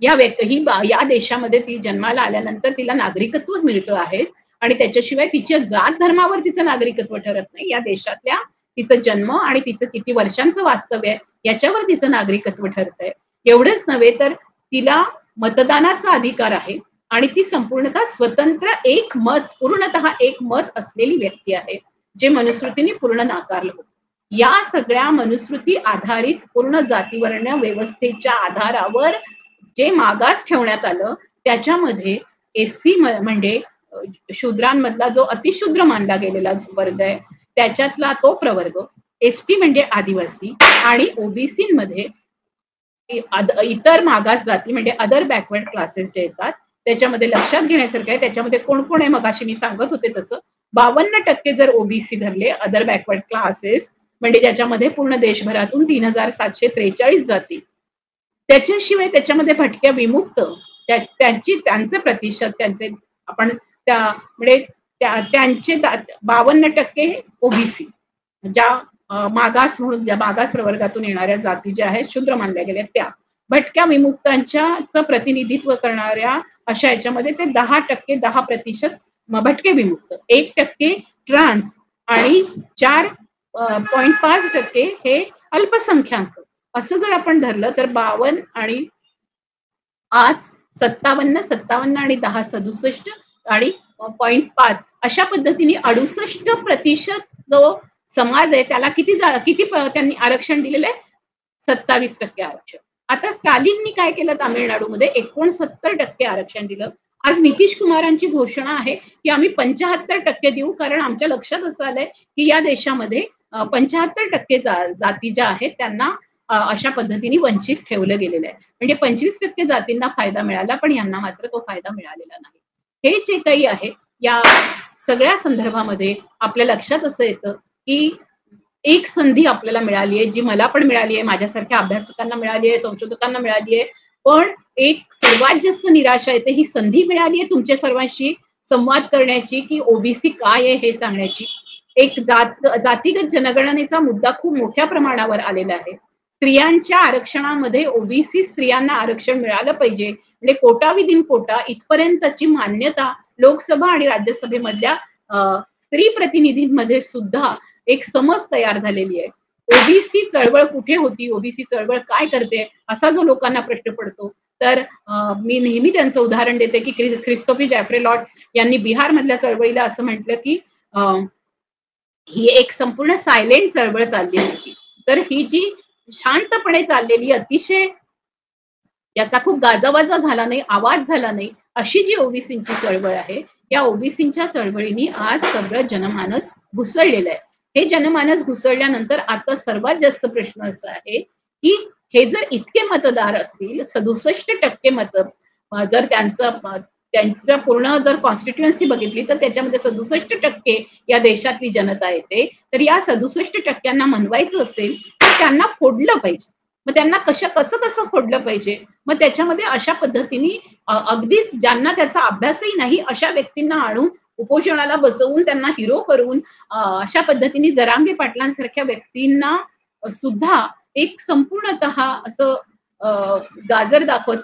या देशामध्ये ती जन्माला आल्यानंतर तिला नागरिकत्व मिळतं आहे आणि त्याच्याशिवाय तिच्या जात धर्मावर तिचं नागरिकत्व ठरत नाही. या देशातल्या तिचा जन्म आणि तिचं किती वर्षांचं वास्तव्य आहे याच्यावर तिचं नागरिकत्व ठरतंय. एवढंच नव्हे तर तिला मतदानाचा अधिकार आहे आणि ती संपूर्णतः स्वतंत्र पूर्णतः एक मत असलेली व्यक्ती आहे, जे मनुस्मृतीने पूर्ण नाकारलं होतं. या सगळ्या मनुस्मृती आधारित पूर्ण जातीवर्ण व्यवस्थेच्या आधारावर जे मागास ठेवण्यात आलं त्याच्यामध्ये एससी म्हणजे शूद्रांमधला जो अतिशूद्र मानला गेलेला वर्ग आहे त्याच्यातला तो प्रवर्ग, एसटी म्हणजे आदिवासी आणि ओबीसी मध्ये इतर मागास जाती म्हणजे अदर बॅकवर्ड क्लासेस जे येतात त्याच्यामध्ये लक्षात घेण्यासारखं आहे. त्याच्यामध्ये कोण कोण आहे, मगाशी मी सांगत होते तसं 52% जर ओबीसी धरले, अदर बॅकवर्ड क्लासेस, म्हणजे ज्याच्यामध्ये पूर्ण देशभरातून 3743 जाती, त्याच्याशिवाय त्याच्यामध्ये भटक्या विमुक्त त्यांचे प्रतिशत, त्यांचे आपण त्या म्हणजे त्यांचे 52% ओबीसी, ज्या मागास म्हणून, ज्या मागास प्रवर्गातून येणाऱ्या जाती ज्या आहेत, शूद्र मानल्या गेल्या, त्या भटक्या विमुक्तांच्या प्रतिनिधित्व करणाऱ्या अशा याच्यामध्ये ते 10%, 10% भटके विमुक्त, 1% ट्रान्स आणि 4.5% हे अल्पसंख्याक. असं जर आपण धरलं तर 52 आणि 5 57, 57 आणि 10 67 आणि 0.5 अशा पद्धतीने 68% जो समाज आहे त्याला किती त्यांनी आरक्षण दिलेलं आहे? 27% आरक्षण. आता स्टालिननी काय केलं तामिळनाडूमध्ये? 69% आरक्षण दिलं. आज नितीश कुमारांची घोषणा आहे की आम्ही 75% देऊ, कारण आमच्या लक्षात असं आलंय की या देशामध्ये 75% जाती ज्या आहेत त्यांना अशा पद्धतीने वंचित ठेवलं गेलेलं आहे. म्हणजे 25% जातींना फायदा मिळाला, पण यांना मात्र तो फायदा मिळालेला नाही. हे जे काही आहे या सगळ्या संदर्भामध्ये आपल्या लक्षात असं येतं की एक संधी आपल्याला मिळाली आहे, जी मला पण मिळाली आहे, माझ्यासारख्या अभ्यासकांना मिळाली आहे, संशोधकांना मिळाली आहे. पण एक सर्वात जास्त निराशा येते, ही संधी मिळाली आहे तुमच्या सर्वांशी संवाद करण्याची, की ओबीसी काय आहे हे सांगण्याची. एक जातीगत जनगणनेचा मुद्दा खूप मोठ्या प्रमाणावर आलेला आहे. स्त्रियांच्या आरक्षणामध्ये ओबीसी स्त्रियांना आरक्षण मिळालं पाहिजे, म्हणजे कोटा विदिन कोटा इथपर्यंतची मान्यता लोकसभा आणि राज्यसभेमधल्या स्त्री प्रतिनिधींमध्ये सुद्धा एक समज तयार झालेली आहे. ओबीसी चळवळ कुठे होती, ओबीसी चळवळ काय करते, असा जो लोकांना प्रश्न पडतो, तर मी नेहमी त्यांचं उदाहरण देते की ख्रिस्तोफी जॅफ्रे लॉट यांनी बिहार मधल्या चळवळीला असं म्हटलं की ही एक संपूर्ण सायलेंट चळवळ चालली होती. तर ही जी शांतपणे चाललेली, अतिशय याचा खूप गाजावाजा झाला नाही, आवाज झाला नाही, अशी जी ओबीसींची चळवळ आहे, या ओबीसींच्या चळवळीने आज सगळं जनमानस घुसळलेलं आहे. हे जनमानस घुसळल्यानंतर आता सर्वात जास्त प्रश्न असा आहे की हे जर इतके मतदार असतील, 67% मत जर त्यांचं पूर्ण जर कॉन्स्टिट्युएन्सी बघितली तर त्याच्यामध्ये 67% या देशातली जनता येते, तर या 67%ांना म्हणवायचं असेल तर त्यांना फोडलं पाहिजे. मग त्यांना कसं फोडलं पाहिजे? मग त्याच्यामध्ये अशा पद्धतीने अगदीच ज्यांना त्याचा अभ्यासही नाही अशा व्यक्तींना आणून उपोषणाला बसवून त्यांना हिरो करून अशा पद्धतीने जरांगे पाटलांसारख्या व्यक्तींना सुद्धा एक संपूर्णतः असं गाजर दाखवत,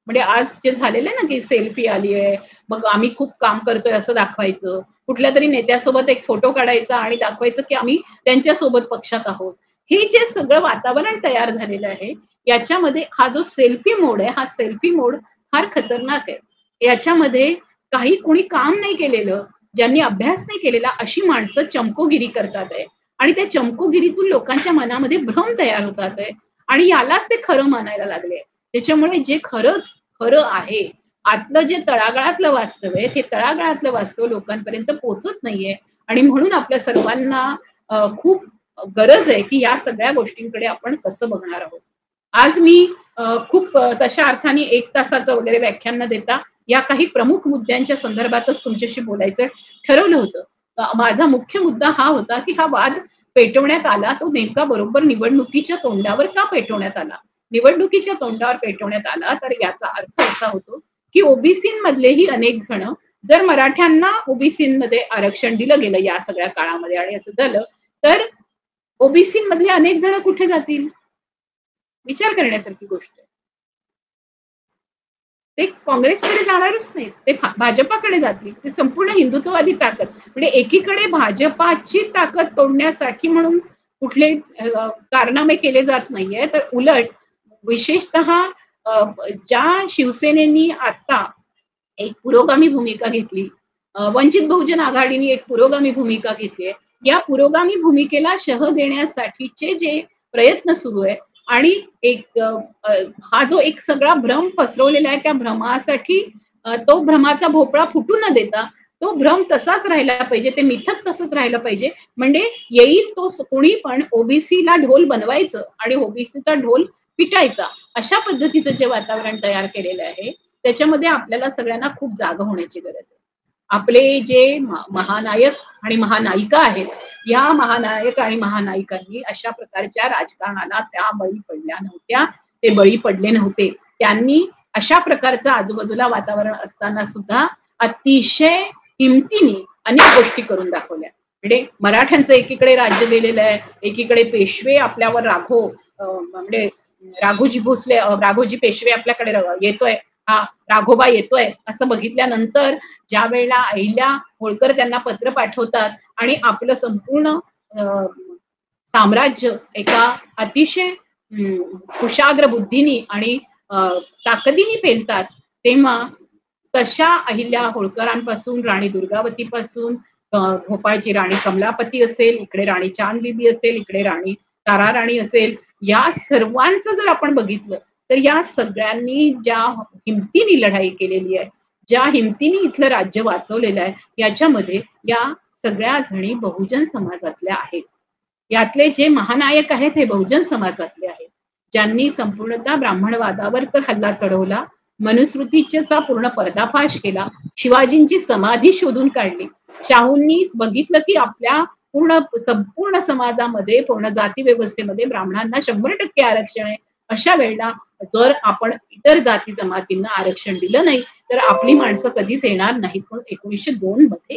म्हणजे आज जे झालेलं आहे ना की सेल्फी आली आहे, मग आम्ही खूप काम करतोय असं दाखवायचं, कुठल्या तरी नेत्यासोबत एक फोटो काढायचा आणि दाखवायचं की आम्ही त्यांच्यासोबत पक्षात आहोत. हे जे सगळं वातावरण तयार झालेलं आहे, याच्यामध्ये हा जो सेल्फी मोड आहे, हा सेल्फी मोड फार खतरनाक आहे. याच्यामध्ये काही कोणी काम नाही केलेलं, ज्यांनी अभ्यास नाही केलेला, अशी माणसं चमकोगिरी करतात आहे आणि त्या चमकोगिरीतून लोकांच्या मनामध्ये भ्रम तयार होतात आहे आणि यालाच ते खरं मानायला लागले. त्याच्यामुळे जे खरं आहे, आतलं जे तळागाळातलं वास्तव आहे, ते तळागाळातलं वास्तव लोकांपर्यंत पोहोचत नाहीये आणि म्हणून आपल्या सर्वांना खूप गरज आहे की या सगळ्या गोष्टींकडे आपण कसं बघणार आहोत. आज मी खूप तशा अर्थाने 1 तासाचं वगैरे व्याख्यान न देता या काही प्रमुख मुद्द्यांच्या संदर्भातच तुमच्याशी बोलायचं ठरवलं होतं. माझा मुख्य मुद्दा हा होता की हा वाद पेटवण्यात आला, तो नेमका बरोबर निवडणुकीच्या तोंडावर का पेटवण्यात आला? निवडणुकीच्या तोंडावर पेटवण्यात आला तर याचा अर्थ असा होतो की ओबीसींमधलेही अनेक जण, जर मराठ्यांना ओबीसींमध्ये आरक्षण दिलं गेलं या सगळ्या काळामध्ये आणि असं झालं, तर ओबीसींमधले अनेक जण कुठे जातील? विचार करण्यासारखी गोष्ट आहे. ते काँग्रेसकडे जाणारच नाही, ते भाजपाकडे जातील. ते संपूर्ण हिंदुत्ववादी ताकद, म्हणजे एकीकडे भाजपाची ताकद तोडण्यासाठी म्हणून कुठले कारनामे केले जात नाहीये, तर उलट विशेषतः ज्या शिवसेनेनी आता एक पुरोगामी भूमिका घेतली, वंचित बहुजन आघाडीने एक पुरोगामी भूमिका घेतली आहे, या पुरोगामी भूमिकेला शह देण्यासाठीचे जे प्रयत्न सुरू आहे आणि एक हा जो एक सगळा भ्रम पसरवलेला आहे, त्या भ्रमासाठी तो भ्रमाचा भोपळा फुटू न देता तो भ्रम तसाच राहिला पाहिजे, ते मिथक तसंच राहिलं पाहिजे. म्हणजे येईल तो कोणी पण ओबीसीला ढोल बनवायचं आणि ओबीसीचा ढोल पिटायचा, अशा पद्धतीचं जे वातावरण तयार केलेलं आहे, त्याच्यामध्ये आपल्याला सगळ्यांना खूप जागा होण्याची गरज आहे. आपले जे महानायक आणि महानायिका आहेत, या महानायक आणि महानायिकांनी अशा प्रकारच्या राजकारणाला त्या बळी पडल्या नव्हत्या, ते बळी पडले नव्हते. त्यांनी अशा प्रकारचं आजूबाजूला वातावरण असताना सुद्धा अतिशय हिमतीने अनेक गोष्टी करून दाखवल्या. म्हणजे मराठ्यांचं एकीकडे राज्य गेलेलं आहे, एकीकडे पेशवे आपल्यावर म्हणजे राघोजी भोसले, राघोजी पेशवे आपल्याकडे येतोय, हा राघोबा येतोय असं बघितल्यानंतर ज्या वेळेला अहिल्या होळकर त्यांना पत्र पाठवतात आणि आपलं संपूर्ण साम्राज्य एका अतिशय कुशाग्र बुद्धीनी आणि ताकदीने पेलतात, तेव्हा तशा अहिल्या होळकरांपासून, राणी दुर्गावतीपासून, भोपाळची राणी कमलापती असेल, इकडे राणी चांदबिबी असेल, इकडे राणी ताराराणी असेल, या सर्वांचं जर आपण बघितलं तर या सगळ्यांनी ज्या हिमतीने लढाई केलेली आहे, ज्या हिमतीने इथलं राज्य वाचवलेलं आहे, याच्यामध्ये या सगळ्या जणी बहुजन समाजातल्या आहेत. यातले जे महानायक आहेत हे बहुजन समाजातले आहेत, ज्यांनी संपूर्णतः ब्राह्मणवादावर तर हल्ला चढवला, मनुस्मृतीचा पूर्ण पर्दाफाश केला, शिवाजींची समाधी शोधून काढली. शाहूंनी बघितलं की आपल्या संपूर्ण समाजामध्ये, पूर्ण जाती व्यवस्थेमध्ये ब्राह्मणांना 100% आरक्षण आहे. अशा वेळेला जर आपण इतर जाती जमातींना आरक्षण दिलं नाही तर आपली माणसं कधीच येणार नाहीत. पण 1902 मध्ये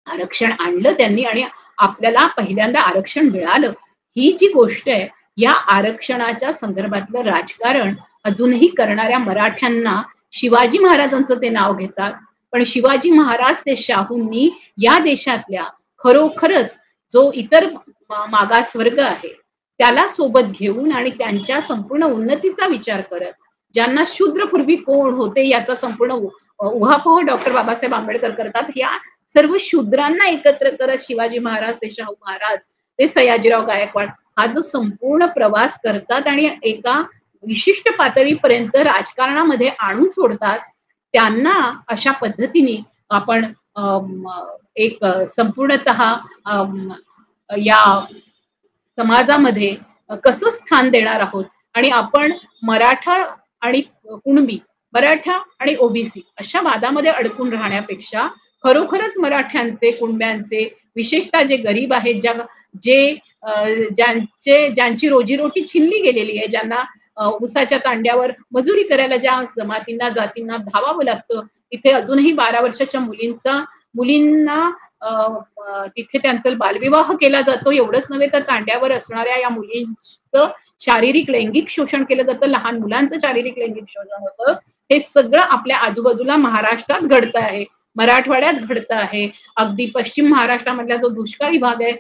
आरक्षण आणलं त्यांनी आणि आपल्याला पहिल्यांदा आरक्षण मिळालं. ही जी गोष्ट आहे, या आरक्षणाच्या संदर्भातलं राजकारण अजूनही करणाऱ्या मराठ्यांना शिवाजी महाराजांचं ते नाव घेतात, पण शिवाजी महाराज ते शाहूंनी या देशातल्या खरोखरच जो इतर मागासवर्ग आहे त्याला सोबत घेऊन आणि त्यांच्या संपूर्ण उन्नतीचा विचार करत, ज्यांना शूद्रपूर्वी कोण होते याचा संपूर्ण उहापोह डॉक्टर बाबासाहेब आंबेडकर करतात, या सर्व शूद्रांना एकत्र करत शिवाजी महाराज ते शाहू महाराज ते सयाजीराव गायकवाड हा जो संपूर्ण प्रवास करतात आणि एका विशिष्ट पातळीपर्यंत राजकारणामध्ये आणून सोडतात, त्यांना अशा पद्धतीने आपण एक संपूर्णतः या समाजामध्ये कसं स्थान देणार आहोत. आणि आपण मराठा आणि कुणबी, मराठा आणि ओबीसी अशा वादामध्ये अडकून राहण्यापेक्षा खरोखरच मराठ्यांचे, कुणब्यांचे, विशेषतः जे गरीब आहेत, ज्यांची रोजीरोटी छिनली गेलेली आहे, ज्यांना उसाच्या तांड्यावर मजुरी करायला ज्या जमातींना जातींना धावावं लागतं, तिथे अजूनही 12 वर्षाच्या मुलींना तिथे त्यांचा बालविवाह केला जातो. एवढंच नव्हे तर तांड्यावर असणाऱ्या या मुलींचं शारीरिक लैंगिक शोषण केलं जातं, लहान मुलांचं शारीरिक लैंगिक शोषण होतं. हे सगळं आपल्या आजूबाजूला महाराष्ट्रात घडतं आहे, मराठवाड्यात घडतं आहे, अगदी पश्चिम महाराष्ट्रामधला जो दुष्काळी भाग आहे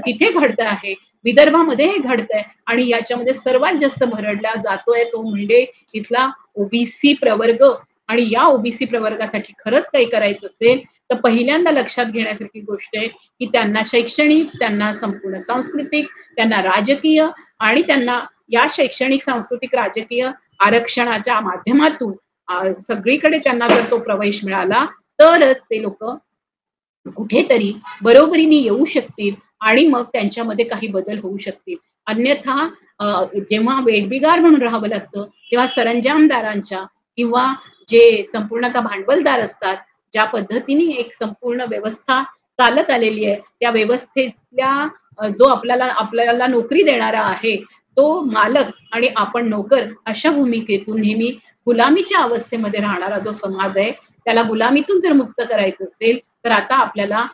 तिथे घडतं आहे, विदर्भामध्ये हे घडतंय. आणि याच्यामध्ये सर्वात जास्त भरडला जातोय तो म्हणजे इथला ओबीसी प्रवर्ग. आणि या ओबीसी प्रवर्गासाठी खरंच काही करायचं असेल तर पहिल्यांदा लक्षात घेण्यासारखी गोष्ट आहे की त्यांना शैक्षणिक, त्यांना संपूर्ण सांस्कृतिक, त्यांना राजकीय आणि त्यांना या शैक्षणिक, सांस्कृतिक, राजकीय आरक्षणाच्या माध्यमातून सगळीकडे त्यांना जर तो प्रवेश मिळाला तरच ते लोक कुठेतरी बरोबरीने येऊ शकतील आणि मग त्यांच्यामध्ये काही बदल होऊ शकतील. अन्यथा जेव्हा वेठबिगार म्हणून राहावं लागतं तेव्हा सरंजामदारांच्या किंवा जे संपूर्णतः भांडवलदार असतात, ज्या पद्धतीने एक संपूर्ण व्यवस्था चालत आलेली आहे, त्या व्यवस्थेतल्या जो आपल्याला नोकरी देणारा आहे तो मालक आणि आपण नोकर अशा भूमिकेतून नेहमी गुलामीच्या अवस्थेमध्ये राहणारा जो समाज आहे, त्याला गुलामीतून जर मुक्त करायचं असेल तर आता आपल्याला,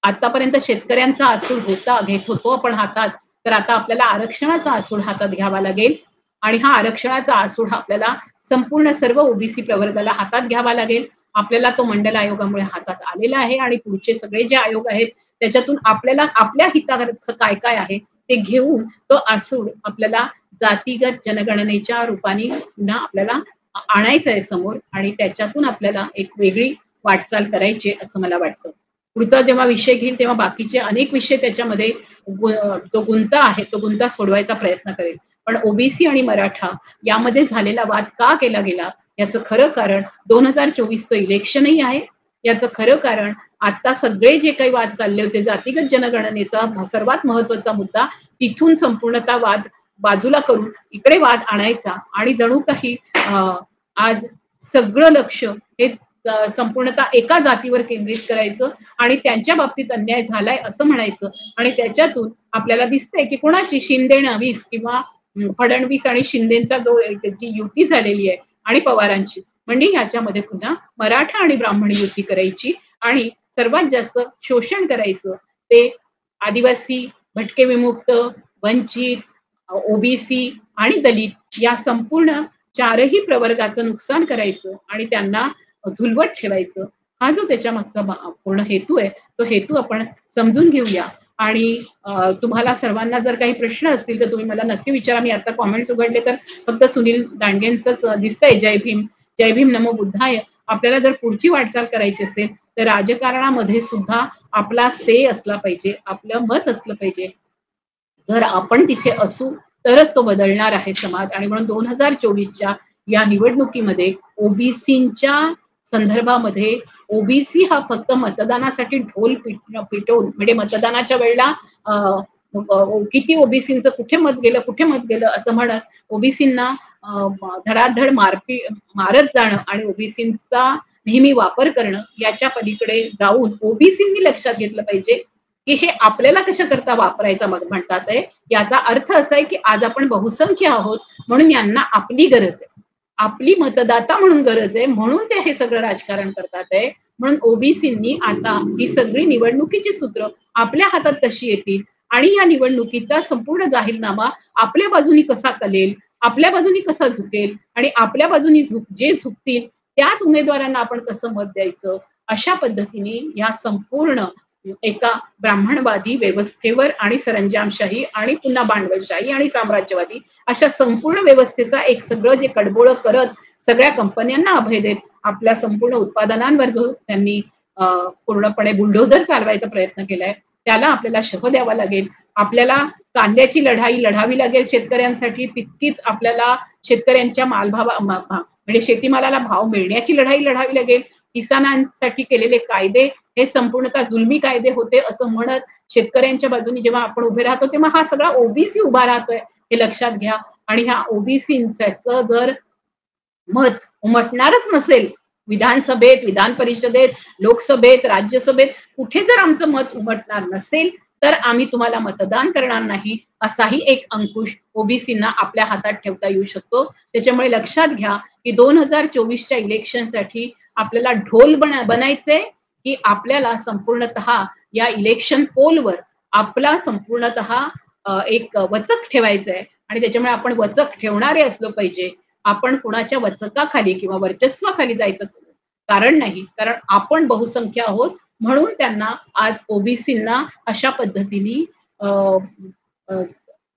आतापर्यंत शेतकऱ्यांचा आसूड घेत होतो आपण हातात, तर आता आपल्याला आरक्षणाचा आसूड हातात घ्यावा लागेल. आणि हा आरक्षणाचा आसूड आपल्याला संपूर्ण सर्व ओबीसी प्रवर्गाला हातात घ्यावा लागेल. आपल्याला तो मंडल आयोगामुळे हातात आलेला आहे आणि पुढचे सगळे जे आयोग आहेत त्याच्यातून आपल्याला आपल्या हितार्थ काय काय आहे ते घेऊन तो आसूड आपल्याला जातीगत जनगणनेच्या रूपाने पुन्हा आपल्याला आणायचं आहे समोर आणि त्याच्यातून आपल्याला एक वेगळी वाटचाल करायची असं मला वाटतं. पुढचा जेव्हा विषय घेईल तेव्हा बाकीचे अनेक विषय त्याच्यामध्ये जो गुंता आहे तो गुंता सोडवायचा प्रयत्न करेल. पण ओबीसी आणि मराठा यामध्ये झालेला वाद का केला गेला याचं खरं कारण 2024चं इलेक्शनही आहे. याचं खरं कारण आता सगळे जे काही वाद चालले होते, जातीगत जनगणनेचा सर्वात महत्वाचा मुद्दा, तिथून संपूर्णतः वाद बाजूला करून इकडे वाद आणायचा आणि जणू काही आज सगळं लक्ष हे संपूर्णतः एका जातीवर केंद्रित करायचं आणि त्यांच्या बाबतीत अन्याय झालाय असं म्हणायचं आणि त्याच्यातून आपल्याला दिसतंय की कोणाची शिंदे वीस किंवा फडणवीस आणि शिंदेचा जो जी युती झालेली आहे आणि पवारांची म्हणजे ह्याच्यामध्ये पुन्हा मराठा आणि ब्राह्मण युती करायची आणि सर्वात जास्त शोषण करायचं ते आदिवासी, भटके विमुक्त, वंचित, ओबीसी आणि दलित या संपूर्ण चारही प्रवर्गाचं नुकसान करायचं आणि त्यांना झुलवत ठेवायचं. हा जो त्याच्या मागचा पूर्ण हेतू आहे तो हेतू आपण समजून घेऊया. आणि तुम्हाला सर्वांना जर काही प्रश्न असतील तर तुम्ही मला नक्की विचारा. मी आता कॉमेंट्स उघडले तर फक्त सुनील दांडेंचंच दिसतंय. जय भीम, जय भीम, नमो बुद्धाय. आपल्याला जर पुढची वाटचाल करायची असेल तर राजकारणामध्ये सुद्धा आपला से असला पाहिजे, आपलं मत असलं पाहिजे. जर आपण तिथे असू तरच तो बदलणार आहे समाज. आणि म्हणून 2024च्या या निवडणुकीमध्ये ओबीसींच्या संदर्भामध्ये ओबीसी हा फक्त मतदानासाठी ढोल पिटवून म्हणजे मतदानाच्या वेळेला किती ओबीसींचं कुठे मत गेलं असं म्हणत ओबीसींना धडाधड मारत जाणं आणि ओबीसींचा नेहमी वापर करणं याच्या पलीकडे जाऊन ओबीसींनी लक्षात घेतलं पाहिजे की हे आपल्याला कशा करता वापरायचा म्हणतात आहे. याचा अर्थ असा आहे की आज आपण बहुसंख्य आहोत म्हणून यांना आपली गरज आहे, आपली मतदाता म्हणून गरज आहे म्हणून ते हे सगळं राजकारण करतात आहे. म्हणून ओबीसींनी आता ही सगळी निवडणुकीची सूत्र आपल्या हातात कशी येतील आणि या निवडणुकीचा संपूर्ण जाहीरनामा आपल्या बाजूनी कसा कलेल, आपल्या बाजूनी कसा झुकेल आणि आपल्या बाजूनी जे झुकतील त्याच उमेदवारांना आपण कसं मत द्यायचं अशा पद्धतीने या संपूर्ण एका ब्राह्मणवादी व्यवस्थेवर आणि सरंजामशाही आणि पुन्हा भांडवलशाही आणि साम्राज्यवादी अशा संपूर्ण व्यवस्थेचा एक सगळं जे कडबोळं करत सगळ्या कंपन्यांना अभय देत आपल्या संपूर्ण उत्पादनांवर जो त्यांनी पूर्णपणे बुलडोझर चालवायचा प्रयत्न केलाय त्याला आपल्याला शह द्यावा लागेल. आपल्याला कांद्याची लढाई लढावी लागेल शेतकऱ्यांसाठी, तितकीच आपल्याला शेतकऱ्यांच्या म्हणजे शेतीमालाला भाव मिळण्याची लढाई लढावी लागेल. किसानांसाठी केलेले कायदे हे संपूर्णतः जुलमी कायदे होते असं म्हणत शेतकऱ्यांच्या बाजूने जेव्हा आपण उभे राहतो तेव्हा हा सगळा ओबीसी उभा राहतोय हे लक्षात घ्या. आणि ह्या ओबीसीचं जर मत उमटणारच नसेल विधानसभेत, विधान परिषदेत, लोकसभेत, राज्यसभेत कुठे जर आमचं मत उमटणार नसेल तर आम्ही तुम्हाला मतदान करणार नाही असाही एक अंकुश ओबीसींना आपल्या हातात ठेवता येऊ शकतो. त्याच्यामुळे लक्षात घ्या की 2024च्या इलेक्शनसाठी आपल्याला ढोल बनायचंय की आपल्याला संपूर्णतः या इलेक्शन पोलवर आपला संपूर्णतः एक वचक ठेवायचं आहे. आणि त्याच्यामुळे आपण वचक ठेवणारे असलो पाहिजे. आपण कुणाच्या वचकाखाली किंवा वर्चस्वाखाली जायचं कारण नाही, कारण आपण बहुसंख्य आहोत म्हणून त्यांना आज ओबीसींना अशा पद्धतीने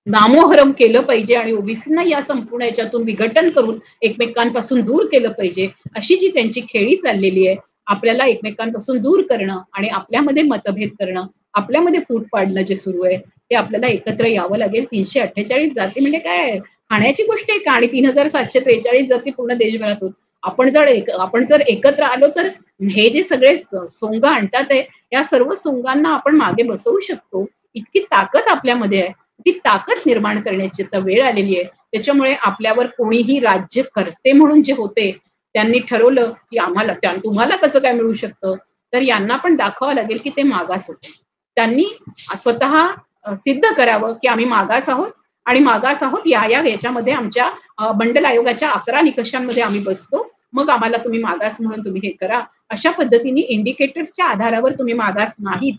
नामोहरम केलं पाहिजे आणि ओबीसींना या संपूर्ण याच्यातून विघटन करून एकमेकांपासून दूर केलं पाहिजे अशी जी त्यांची खेळी चाललेली आहे. आपल्याला एकमेकांपासून दूर करणं आणि आपल्यामध्ये मतभेद करणं, आपल्यामध्ये फूट पाडणं जे सुरू आहे ते आपल्याला एकत्र यावं लागेल. 348 जाती म्हणजे काय खाण्याची गोष्ट आहे का? आणि 3743 जाती पूर्ण देशभरात होत. आपण जर एकत्र आलो तर हे जे सगळे सोंग आणतात आहे या सर्व सोंगांना आपण मागे बसवू शकतो. इतकी ताकद आपल्यामध्ये आहे. ती ताकद निर्माण करण्याची आता वेळ आलेली आहे. त्याच्यामुळे आपल्यावर कोणीही राज्य करते म्हणून जे होते त्यांनी ठरवलं की आम्हाला तुम्हाला कसं काय मिळू शकतं, तर यांना पण दाखवावं लागेल की ते मागास होते. त्यांनी स्वतः सिद्ध करावं की आम्ही मागास आहोत आणि मागास आहोत याच्यामध्ये आमच्या मंडल आयोगाच्या 11 निकषांमध्ये आम्ही बसतो, मग आम्हाला तुम्ही मागास म्हणून तुम्ही हे करा. अशा पद्धतीने इंडिकेटर्सच्या आधारावर तुम्ही मागास नाहीत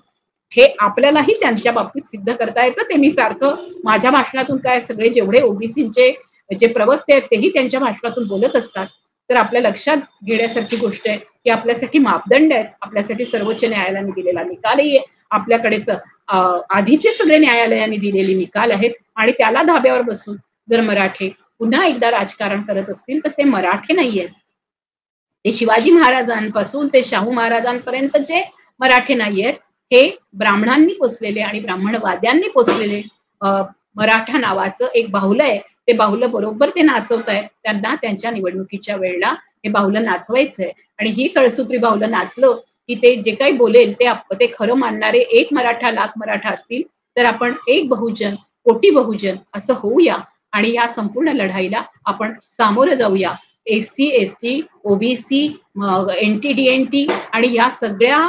हे आपल्यालाही त्यांच्या बाबतीत सिद्ध करता येतं. ते मी सारखं माझ्या भाषणातून काय सगळे जेवढे ओबीसीचे जे प्रवक्ते आहेत तेही त्यांच्या भाषणातून बोलत असतात. तर आपल्या लक्षात घेण्यासारखी गोष्ट आहे की आपल्यासाठी मापदंड आहेत, आपल्यासाठी सर्वोच्च न्यायालयाने दिलेला निकालही आहे, आपल्याकडेच आधीचे सगळे न्यायालयाने दिलेले निकाल आहेत. आणि त्याला धाब्यावर बसून जर मराठे पुन्हा एकदा राजकारण करत असतील तर ते मराठे नाहीयेत. ते शिवाजी महाराजांपासून ते शाहू महाराजांपर्यंत जे मराठे नाहीयेत हे ब्राह्मणांनी पोसलेले आणि ब्राह्मणवाद्यांनी पोसलेले मराठा नावाचं एक बाहुलं आहे. ते बाहुलं बरोबर ते नाचवत आहेत. त्यांना त्यांच्या निवडणुकीच्या वेळेला हे बाहुलं नाचवायचंय आणि ही कळसूत्री बाहुलं नाचलं की ते जे काही बोलेल ते खरं मानणारे 1 मराठा लाख मराठा असतील तर आपण 1 बहुजन कोटी बहुजन असं होऊया आणि या संपूर्ण लढाईला आपण सामोरं जाऊया. SC ST OBC NT DNT आणि या सगळ्या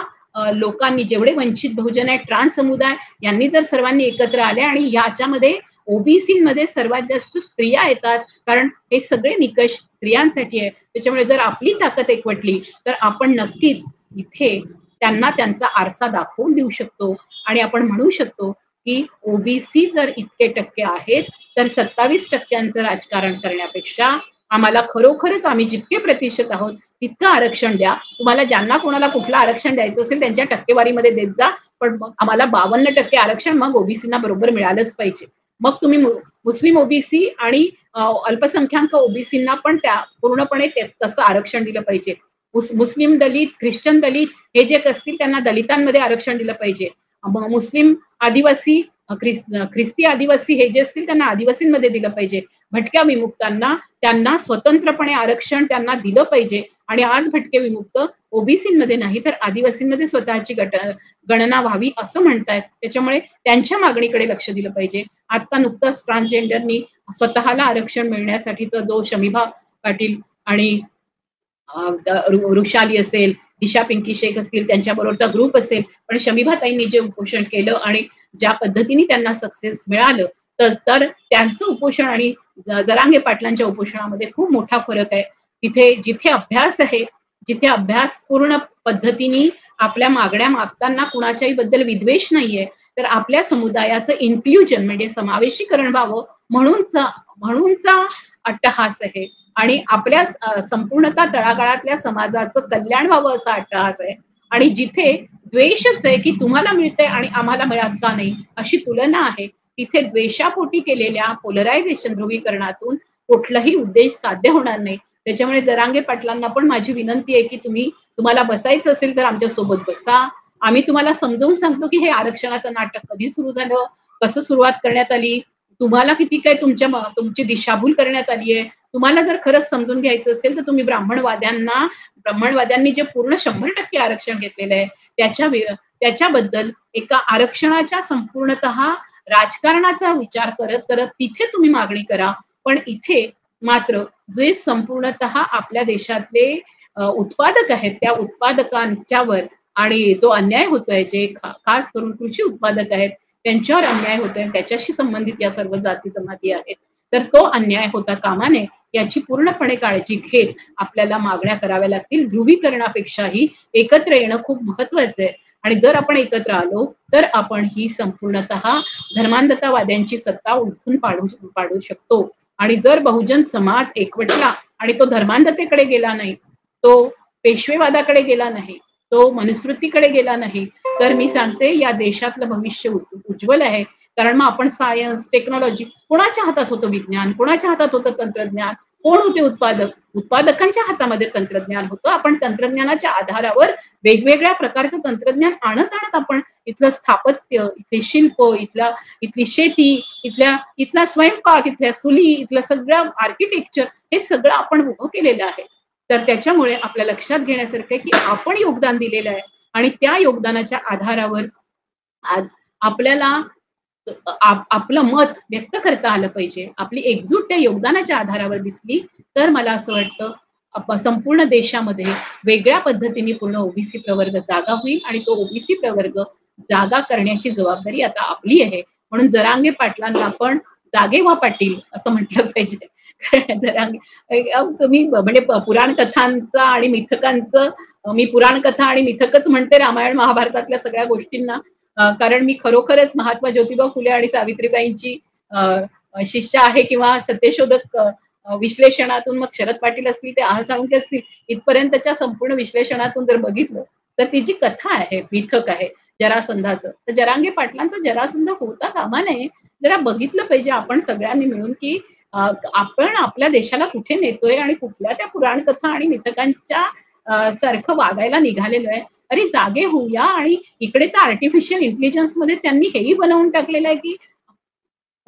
लोकांनी, जेवढे वंचित बहुजन आहे, ट्रान्स समुदाय, यांनी जर सर्वांनी एकत्र आले आणि याच्यामध्ये ओबीसी मध्ये सर्वात जास्त स्त्रिया येतात, कारण हे सगळे निकष स्त्रियांसाठी आहे. त्याच्यामुळे जर आपली ताकद एकवटली तर आपण नक्कीच इथे त्यांना त्यांचा आरसा दाखवून देऊ शकतो आणि आपण म्हणू शकतो की ओबीसी जर इतके टक्के आहेत तर 27% राजकारण करण्यापेक्षा आम्हाला खरोखरच आम्ही जितके प्रतिशत आहोत तितकं आरक्षण द्या. तुम्हाला ज्यांना कोणाला कुठलं आरक्षण द्यायचं असेल त्यांच्या टक्केवारीमध्ये देत जा, पण मग आम्हाला 52% आरक्षण मग ओबीसीना बरोबर मिळालंच पाहिजे. मग तुम्ही मुस्लिम ओबीसी आणि अल्पसंख्याक ओबीसींना पण त्या पूर्णपणे तसं आरक्षण दिलं पाहिजे. मुस्लिम दलित, ख्रिश्चन दलित हे जे असतील त्यांना दलितांमध्ये आरक्षण दिलं पाहिजे. मुस्लिम आदिवासी, ख्रिस्ती आदिवासी हे जे असतील त्यांना आदिवासींमध्ये दिलं पाहिजे. भटक्या विमुक्तांना त्यांना स्वतंत्रपणे आरक्षण त्यांना दिलं पाहिजे. आणि आज भटके विमुक्त ओबीसीमध्ये नाही तर आदिवासींमध्ये स्वतःची गणना व्हावी असं म्हणतायत. त्याच्यामुळे त्यांच्या मागणीकडे लक्ष दिलं पाहिजे. आता नुकतंच ट्रान्सजेंडरनी स्वतःला आरक्षण मिळण्यासाठीचा जो शमीभा पाटील आणि वृषाली असेल, दिशा पिंकी शेख असतील, त्यांच्याबरोबरचा ग्रुप असेल, पण शमीभाताईंनी जे उपोषण केलं आणि ज्या पद्धतीने त्यांना सक्सेस मिळालं तर त्यांचं उपोषण आणि जरांगे पाटलांच्या उपोषणामध्ये खूप मोठा फरक आहे. तिथे जिथे अभ्यास आहे, जिथे अभ्यास पूर्ण पद्धतीने आपल्या मागण्या मागताना कुणाच्याही बद्दल विद्वेष नाहीये, तर आपल्या समुदायाचं इन्क्ल्युजन म्हणजे समावेशीकरण व्हावं म्हणूनचा अट्टहास आहे आणि आपल्या संपूर्णतः तळागाळातल्या समाजाचं कल्याण व्हावं असा अट्टहास आहे. आणि जिथे द्वेषच आहे की तुम्हाला मिळतंय आणि आम्हाला मिळत का नाही अशी तुलना आहे, तिथे द्वेषापोटी केलेल्या पोलरायझेशन ध्रुवीकरणातून कुठलाही उद्देश साध्य होणार नाही. त्याच्यामुळे जरांगे पाटलांना पण माझी विनंती आहे की तुम्हाला बसायचं असेल तर आमच्या सोबत बसा. आम्ही तुम्हाला समजावून सांगतो की हे आरक्षणाचं नाटक कधी सुरू झालं, कसं सुरुवात करण्यात आली, तुम्हाला किती काय तुमची दिशाभूल करण्यात आली आहे. तुम्हाला जर खरंच समजून घ्यायचं असेल तर तुम्ही ब्राह्मणवाद्यांनी जे पूर्ण 100% आरक्षण घेतलेलं आहे त्याच्याबद्दल एका आरक्षणाच्या संपूर्णतः राजकारणाचा विचार करत करत तिथे तुम्ही मागणी करा. पण इथे मात्र जे संपूर्णतः आपल्या देशातले उत्पादक आहेत त्या उत्पादकांच्यावर आणि जो अन्याय होतोय, जे खास करून कृषी उत्पादक आहेत त्यांच्यावर अन्याय होतोय, त्याच्याशी संबंधित या सर्व जाती जमाती आहेत, तर तो अन्याय होता कामा नये याची पूर्णपणे काळजी घेत आपल्याला मागण्या कराव्या लागतील. ध्रुवीकरणापेक्षाही एकत्र येणं खूप महत्वाचं आहे. आणि जर आपण एकत्र आलो तर आपण ही संपूर्णतः धर्मांधतावाद्यांची सत्ता उलथून पाडू शकतो. आणि जर बहुजन समाज एकवटला आणि तो धर्मांधतेकडे गेला नाही, तो पेशवेवादाकडे गेला नाही, तो मनुस्मृतीकडे गेला नाही, तर मी सांगते या देशातलं भविष्य उज्ज्वल आहे. कारण मग आपण सायन्स, टेक्नॉलॉजी, कोणाच्या हातात होतं विज्ञान, कोणाच्या हातात होतं तंत्रज्ञान, कोण होते उत्पादकांच्या हातामध्ये तंत्रज्ञान होतं. आपण तंत्रज्ञानाच्या आधारावर वेगवेगळ्या प्रकारचं तंत्रज्ञान आणत आपण इथलं स्थापत्य, इथले शिल्प, इथली शेती, इथला स्वयंपाक, इथल्या चुली, इथलं सगळं आर्किटेक्चर हे सगळं आपण उभं केलेलं आहे. तर त्याच्यामुळे आपल्या लक्षात घेण्यासारखं आहे की आपण योगदान दिलेलं आहे आणि त्या योगदानाच्या आधारावर आज आपल्याला आपलं मत व्यक्त करता आलं पाहिजे. आपली एकजूट त्या योगदानाच्या आधारावर दिसली तर मला असं वाटतं संपूर्ण देशामध्ये वेगळ्या पद्धतीने पूर्ण ओबीसी प्रवर्ग जागा होईल आणि तो ओबीसी प्रवर्ग जागा करण्याची जबाबदारी आता आपली आहे. म्हणून जरांगे पाटलांना पण जागे व्हा पाटील असं म्हटलं पाहिजे. तुम्ही म्हणजे पुराण कथांचा आणि मिथकांचं, मी पुराण कथा आणि मिथकच म्हणते रामायण महाभारतातल्या सगळ्या गोष्टींना, कारण मी खरोखरच महात्मा ज्योतिबा फुले आणि सावित्रीबाईंची शिष्य आहे किंवा सत्यशोधक विश्लेषणातून मग शरद पाटील असतील ते साळुंखे असतील इथपर्यंतच्या संपूर्ण विश्लेषणातून जर बघितलं तर ती जी कथा आहे, मिथक आहे जरासंधाचं, तर जरांगे पाटलांचा जरासंध होता कामा नये. जरा बघितलं पाहिजे आपण सगळ्यांनी मिळून की आपण आपल्या देशाला कुठे नेतोय आणि कुठल्या त्या पुराण कथा आणि मिथकांच्या सारखं वागायला निघालेलो आहे. अरे जागे होऊया. आणि इकडे तर आर्टिफिशियल इंटेलिजन्स मध्ये त्यांनी हेही बनवून टाकलेलं आहे की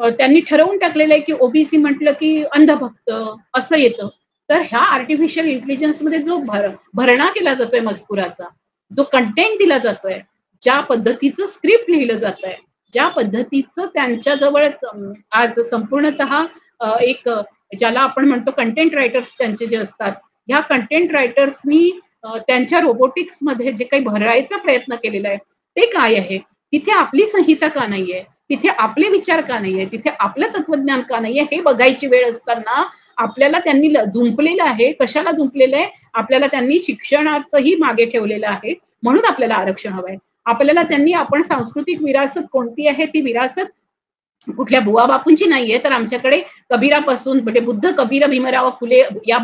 त्यांनी ठरवून टाकलेलं आहे की ओबीसी म्हटलं की अंधभक्त असं येतं. तर ह्या आर्टिफिशियल इंटेलिजन्स मध्ये जो भरणा केला जातोय मजकुराचा, जो कंटेंट दिला जातोय, ज्या पद्धतीचं स्क्रिप्ट लिहिलं जात आहे, ज्या पद्धतीचं त्यांच्याजवळ आज संपूर्णतः एक ज्याला आपण म्हणतो कंटेंट रायटर्स त्यांचे जे असतात, ह्या कंटेंट रायटर्सनी त्यांच्या रोबोटिक्स मध्ये जे काही भरायचा प्रयत्न केलेला आहे ते काय आहे, तिथे आपली संहिता का नाहीये, तिथे आपले विचार का नाहीये, तिथे आपलं तत्वज्ञान का नाहीये, हे बघायची वेळ असताना आपल्याला त्यांनी जुंपलेलं आहे. कशाला जुंपलेलं आहे? आपल्याला त्यांनी शिक्षणातही मागे ठेवलेलं आहे, म्हणून आपल्याला आरक्षण हवंय. आपल्याला त्यांनी आपण सांस्कृतिक विरासत कोणती आहे, ती विरासत कुठल्या बुवा बापूंची नाहीये, तर आमच्याकडे कबीरापासून म्हणजे बुद्ध, कबीर, भीमराव फुले या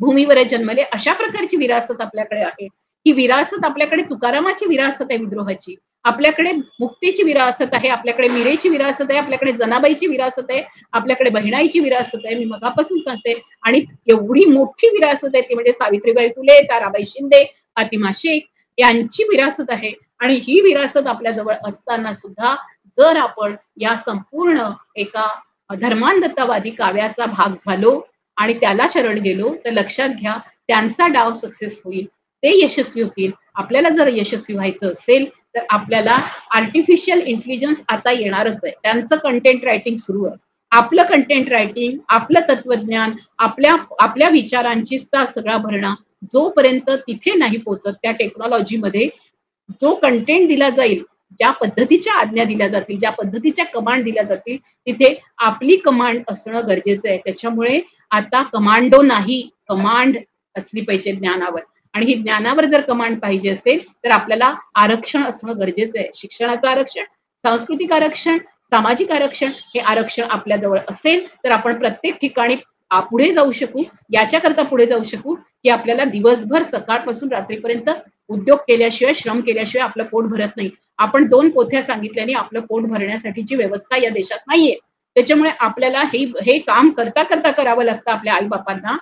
भूमीवर जन्मले अशा प्रकारची विरासत आपल्याकडे आहे. ही विरासत आपल्याकडे तुकारामाची विरासत आहे विद्रोहाची, आपल्याकडे मुक्तीची विरासत आहे, आपल्याकडे मीरेची विरासत आहे, आपल्याकडे जनाबाईची विरासत आहे, आपल्याकडे बहिणाईची विरासत आहे. मी मगापासून सांगते. आणि एवढी मोठी विरासत आहे ती म्हणजे सावित्रीबाई फुले, ताराबाई शिंदे, फातिमा शेख यांची विरासत आहे. आणि ही विरासत आपल्या जवळ असताना सुद्धा जर आपण या संपूर्ण एका धर्मांधतावादी काव्याचा भाग झालो आणि त्याला शरण गेलो, तर लक्षात घ्या त्यांचा डाव सक्सेस होईल, ते यशस्वी होतील. आपल्याला जर यशस्वी व्हायचं असेल तर आपल्याला आर्टिफिशियल इंटेलिजन्स आता येणारच आहे. त्यांचं कंटेंट रायटिंग सुरू आहे. आपलं कंटेंट रायटिंग, आपलं तत्वज्ञान, आपल्या विचारांची सगळा भरणा जोपर्यंत तिथे नाही पोहोचत, त्या टेक्नॉलॉजीमध्ये जो कंटेंट दिला जाईल, ज्या पद्धतीच्या आज्ञा दिल्या जातील, ज्या पद्धतीच्या कमांड दिल्या जातील, तिथे आपली कमांड असणं गरजेचं आहे. त्याच्यामुळे आता कमांडो नाही, कमांड असली पाहिजे ज्ञानावर. आणि ही ज्ञानावर जर कमांड पाहिजे असेल तर आपल्याला आरक्षण असणं गरजेचं आहे. शिक्षणाचं आरक्षण, सांस्कृतिक आरक्षण, सामाजिक आरक्षण, हे आरक्षण आपल्याजवळ असेल तर आपण प्रत्येक ठिकाणी पुढे जाऊ शकू. याच्याकरता पुढे जाऊ शकू की आपल्याला दिवसभर सकाळपासून रात्रीपर्यंत उद्योग केल्याशिवाय, श्रम केल्याशिवाय आपलं पोट भरत नाही. आपण 2 पोथ्या सांगितल्याने आपलं पोट भरण्यासाठीची व्यवस्था या देशात नाहीये. त्याच्यामुळे आपल्याला हे काम करता करता करावं लागतं आपल्या आईबापांना,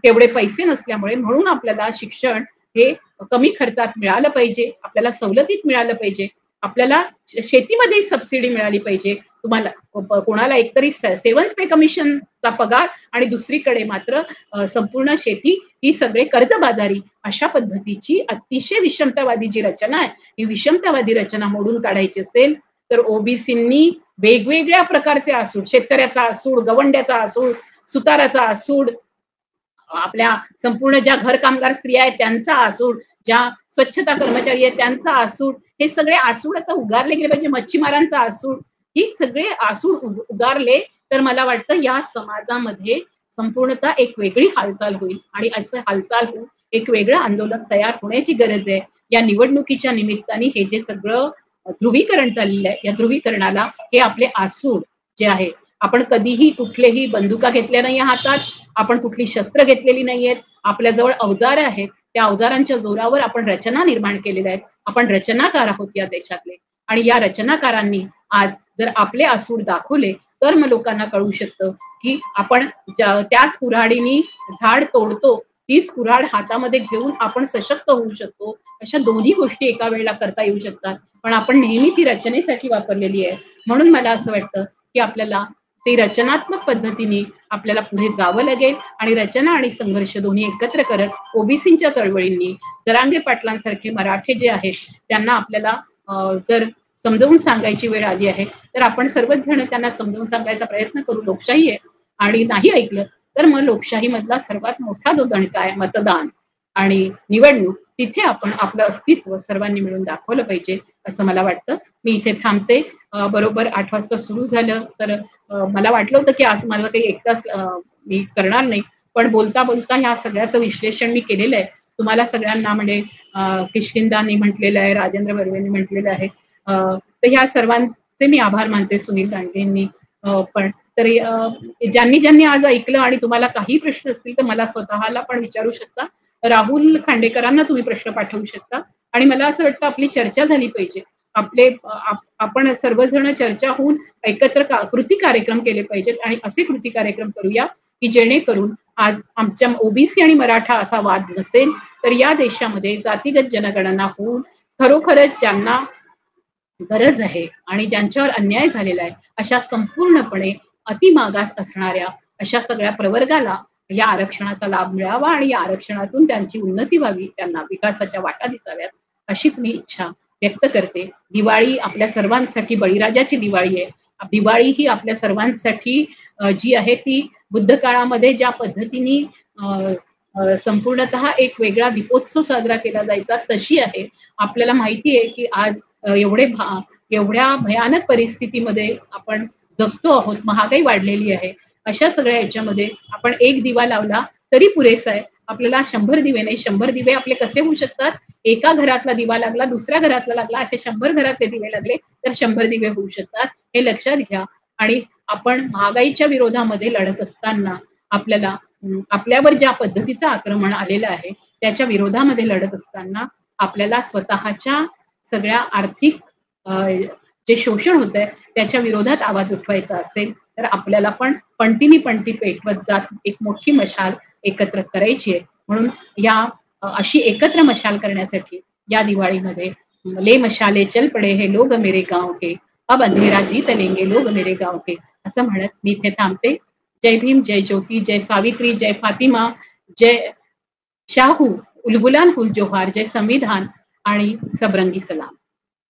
तेवढे पैसे नसल्यामुळे. म्हणून आपल्याला शिक्षण हे कमी खर्चात मिळालं पाहिजे, आपल्याला सवलतीत मिळालं पाहिजे, आपल्याला शेतीमध्ये सबसिडी मिळाली पाहिजे. तुम्हाला कोणाला एकतरी 7th पे कमिशनचा पगार आणि दुसरीकडे मात्र संपूर्ण शेती ही सगळे कर्जबाजारी, अशा पद्धतीची अतिशय विषमतावादी जी रचना आहे, ही विषमतावादी रचना मोडून काढायची असेल तर ओबीसींनी वेगवेगळ्या प्रकारचे आसूड, शेतकऱ्याचा आसूड, गवंड्याचा आसूड, सुताराचा आसूड, आपल्या संपूर्ण ज्या घर कामगार स्त्रिया आहेत त्यांचा आसूड, ज्या स्वच्छता कर्मचारी आहेत त्यांचा आसूड, हे सगळे आसूड आता उगारले गेले पाहिजे. मच्छीमारांचा आसूड, ही सगळे आसूड उगारले तर मला वाटतं या समाजामध्ये संपूर्णतः एक वेगळी हालचाल होईल. आणि असं हालचाल होऊन एक वेगळं आंदोलन तयार होण्याची गरज आहे. या निवडणुकीच्या निमित्ताने हे जे सगळं ध्रुवीकरण चाललेलं आहे, या ध्रुवीकरणाला हे आपले आसूड जे आहे, आपण कधीही कुठलेही बंदुका घेतल्या नाही हातात, आपण कुठली शस्त्र घेतलेली नाहीयेत, आपल्याजवळ अवजार आहेत, त्या अवजारांच्या जोरावर आपण रचना निर्माण केलेल्या आहेत. आपण रचनाकार आहोत या देशातले. आणि या रचनाकारांनी आज जर आपले आसूड दाखवले तर मग लोकांना कळू शकतं की आपण त्याच कुऱ्हाडीने झाड तोडतो, तीच कुऱ्हाड हातामध्ये घेऊन आपण सशक्त होऊ शकतो. अशा दोन्ही गोष्टी एका वेळेला करता येऊ शकतात. पण आपण नेहमी ती रचनेसाठी वापरलेली आहे. म्हणून मला असं वाटतं की आपल्याला ते रचनात्मक पद्धतीने आपल्याला पुढे जावं लागेल. आणि रचना आणि संघर्ष दोन्ही एकत्र करत ओबीसींच्या चळवळींनी, जरांगे पाटलांसारखे मराठे जे आहेत त्यांना आपल्याला जर समजावून सांगायची वेळ आली आहे तर आपण सर्वच जण त्यांना समजावून सांगायचा प्रयत्न करू. लोकशाही आहे आणि नाही ऐकलं तर मग लोकशाही मधला सर्वात मोठा जो दणका आहे मतदान आणि निवडणूक, तिथे आपण आपलं अस्तित्व सर्वांनी मिळून दाखवलं पाहिजे असं मला वाटतं. मी इथे थांबते. बरोबर 8 वाजता सुरू झालं तर मला वाटलं होतं की आज मला काही 1 तास मी करणार नाही, पण बोलता बोलता ह्या सगळ्याचं विश्लेषण मी केलेलं आहे. तुम्हाला सगळ्यांना म्हणजे किष्किंधांनी म्हटलेलं आहे, राजेंद्र बर्वेंनी म्हटलेलं आहे, तर ह्या सर्वांचे मी आभार मानते, सुनील दांडेंनी पण. तर ज्यांनी ज्यांनी आज ऐकलं आणि तुम्हाला काही प्रश्न असतील तर मला स्वतःला पण विचारू शकता. राहुल खांडेकरांना तुम्ही प्रश्न पाठवू शकता. आणि मला असं वाटतं आपली चर्चा झाली पाहिजे. आपण सर्वजण चर्चा होऊन एकत्र कृती कार्यक्रम केले पाहिजेत. आणि असे कृती कार्यक्रम करूया की जेणेकरून आज आमच्या ओबीसी आणि मराठा असा वाद नसेल, तर या देशामध्ये जातीगत जनगणना होऊन खरोखरच ज्यांना गरज आहे आणि ज्यांच्यावर अन्याय झालेला आहे अशा संपूर्णपणे अतिमागास असणाऱ्या अशा सगळ्या प्रवर्गाला या आरक्षणाचा लाभ मिळावा आणि या आरक्षणातून त्यांची उन्नती व्हावी, त्यांना विकासाच्या वाटा दिसाव्यात, अशीच मी इच्छा व्यक्त करते. दिवाळी आपल्या सर्वांसाठी बळीराजाची दिवाळी आहे. दिवाळी ही आपल्या सर्वांसाठी जी आहे ती बुद्ध काळामध्ये ज्या पद्धतीने संपूर्णतः एक वेगळा दीपोत्सव साजरा केला जायचा तशी आहे. आपल्याला माहिती आहे की आज एवढ्या भयानक परिस्थितीमध्ये आपण जगतो आहोत, महागाई वाढलेली आहे. अशा सगळ्या ह्याच्यामध्ये आपण एक दिवा लावला तरी पुरेसा आहे. आपल्याला 100 दिवे नाही, 100 दिवे आपले कसे होऊ शकतात? एका घरातला दिवा लागला, दुसऱ्या घरातला लागला, असे 100 घराचे दिवे लागले तर 100 दिवे होऊ शकतात. हे लक्षात घ्या. आणि आपण महागाईच्या विरोधामध्ये लढत असताना आपल्याला आपल्यावर ज्या पद्धतीचं आक्रमण आलेलं आहे त्याच्या विरोधामध्ये लढत असताना आपल्याला स्वतःच्या सगळ्या आर्थिक जे शोषण होत आहे त्याच्या विरोधात आवाज उठवायचा असेल तर आपल्याला पण पणतीनी पणती पेटवत जात एक मोठी मशाल एकत्र करायची आहे. म्हणून या अशी एकत्र मशाल करण्यासाठी या दिवाळीमध्ये ले मशाले चल पडे हे लोग मेरे गाव के, अब अंधेरा जीत लेंगे लोग मेरे गाव के, असं म्हणत मी इथे थांबते. जय भीम, जय ज्योती, जय सावित्री, जय फातिमा, जय शाहू, उलगुलान हुल जोहार, जय संविधान आणि सबरंगी सलाम.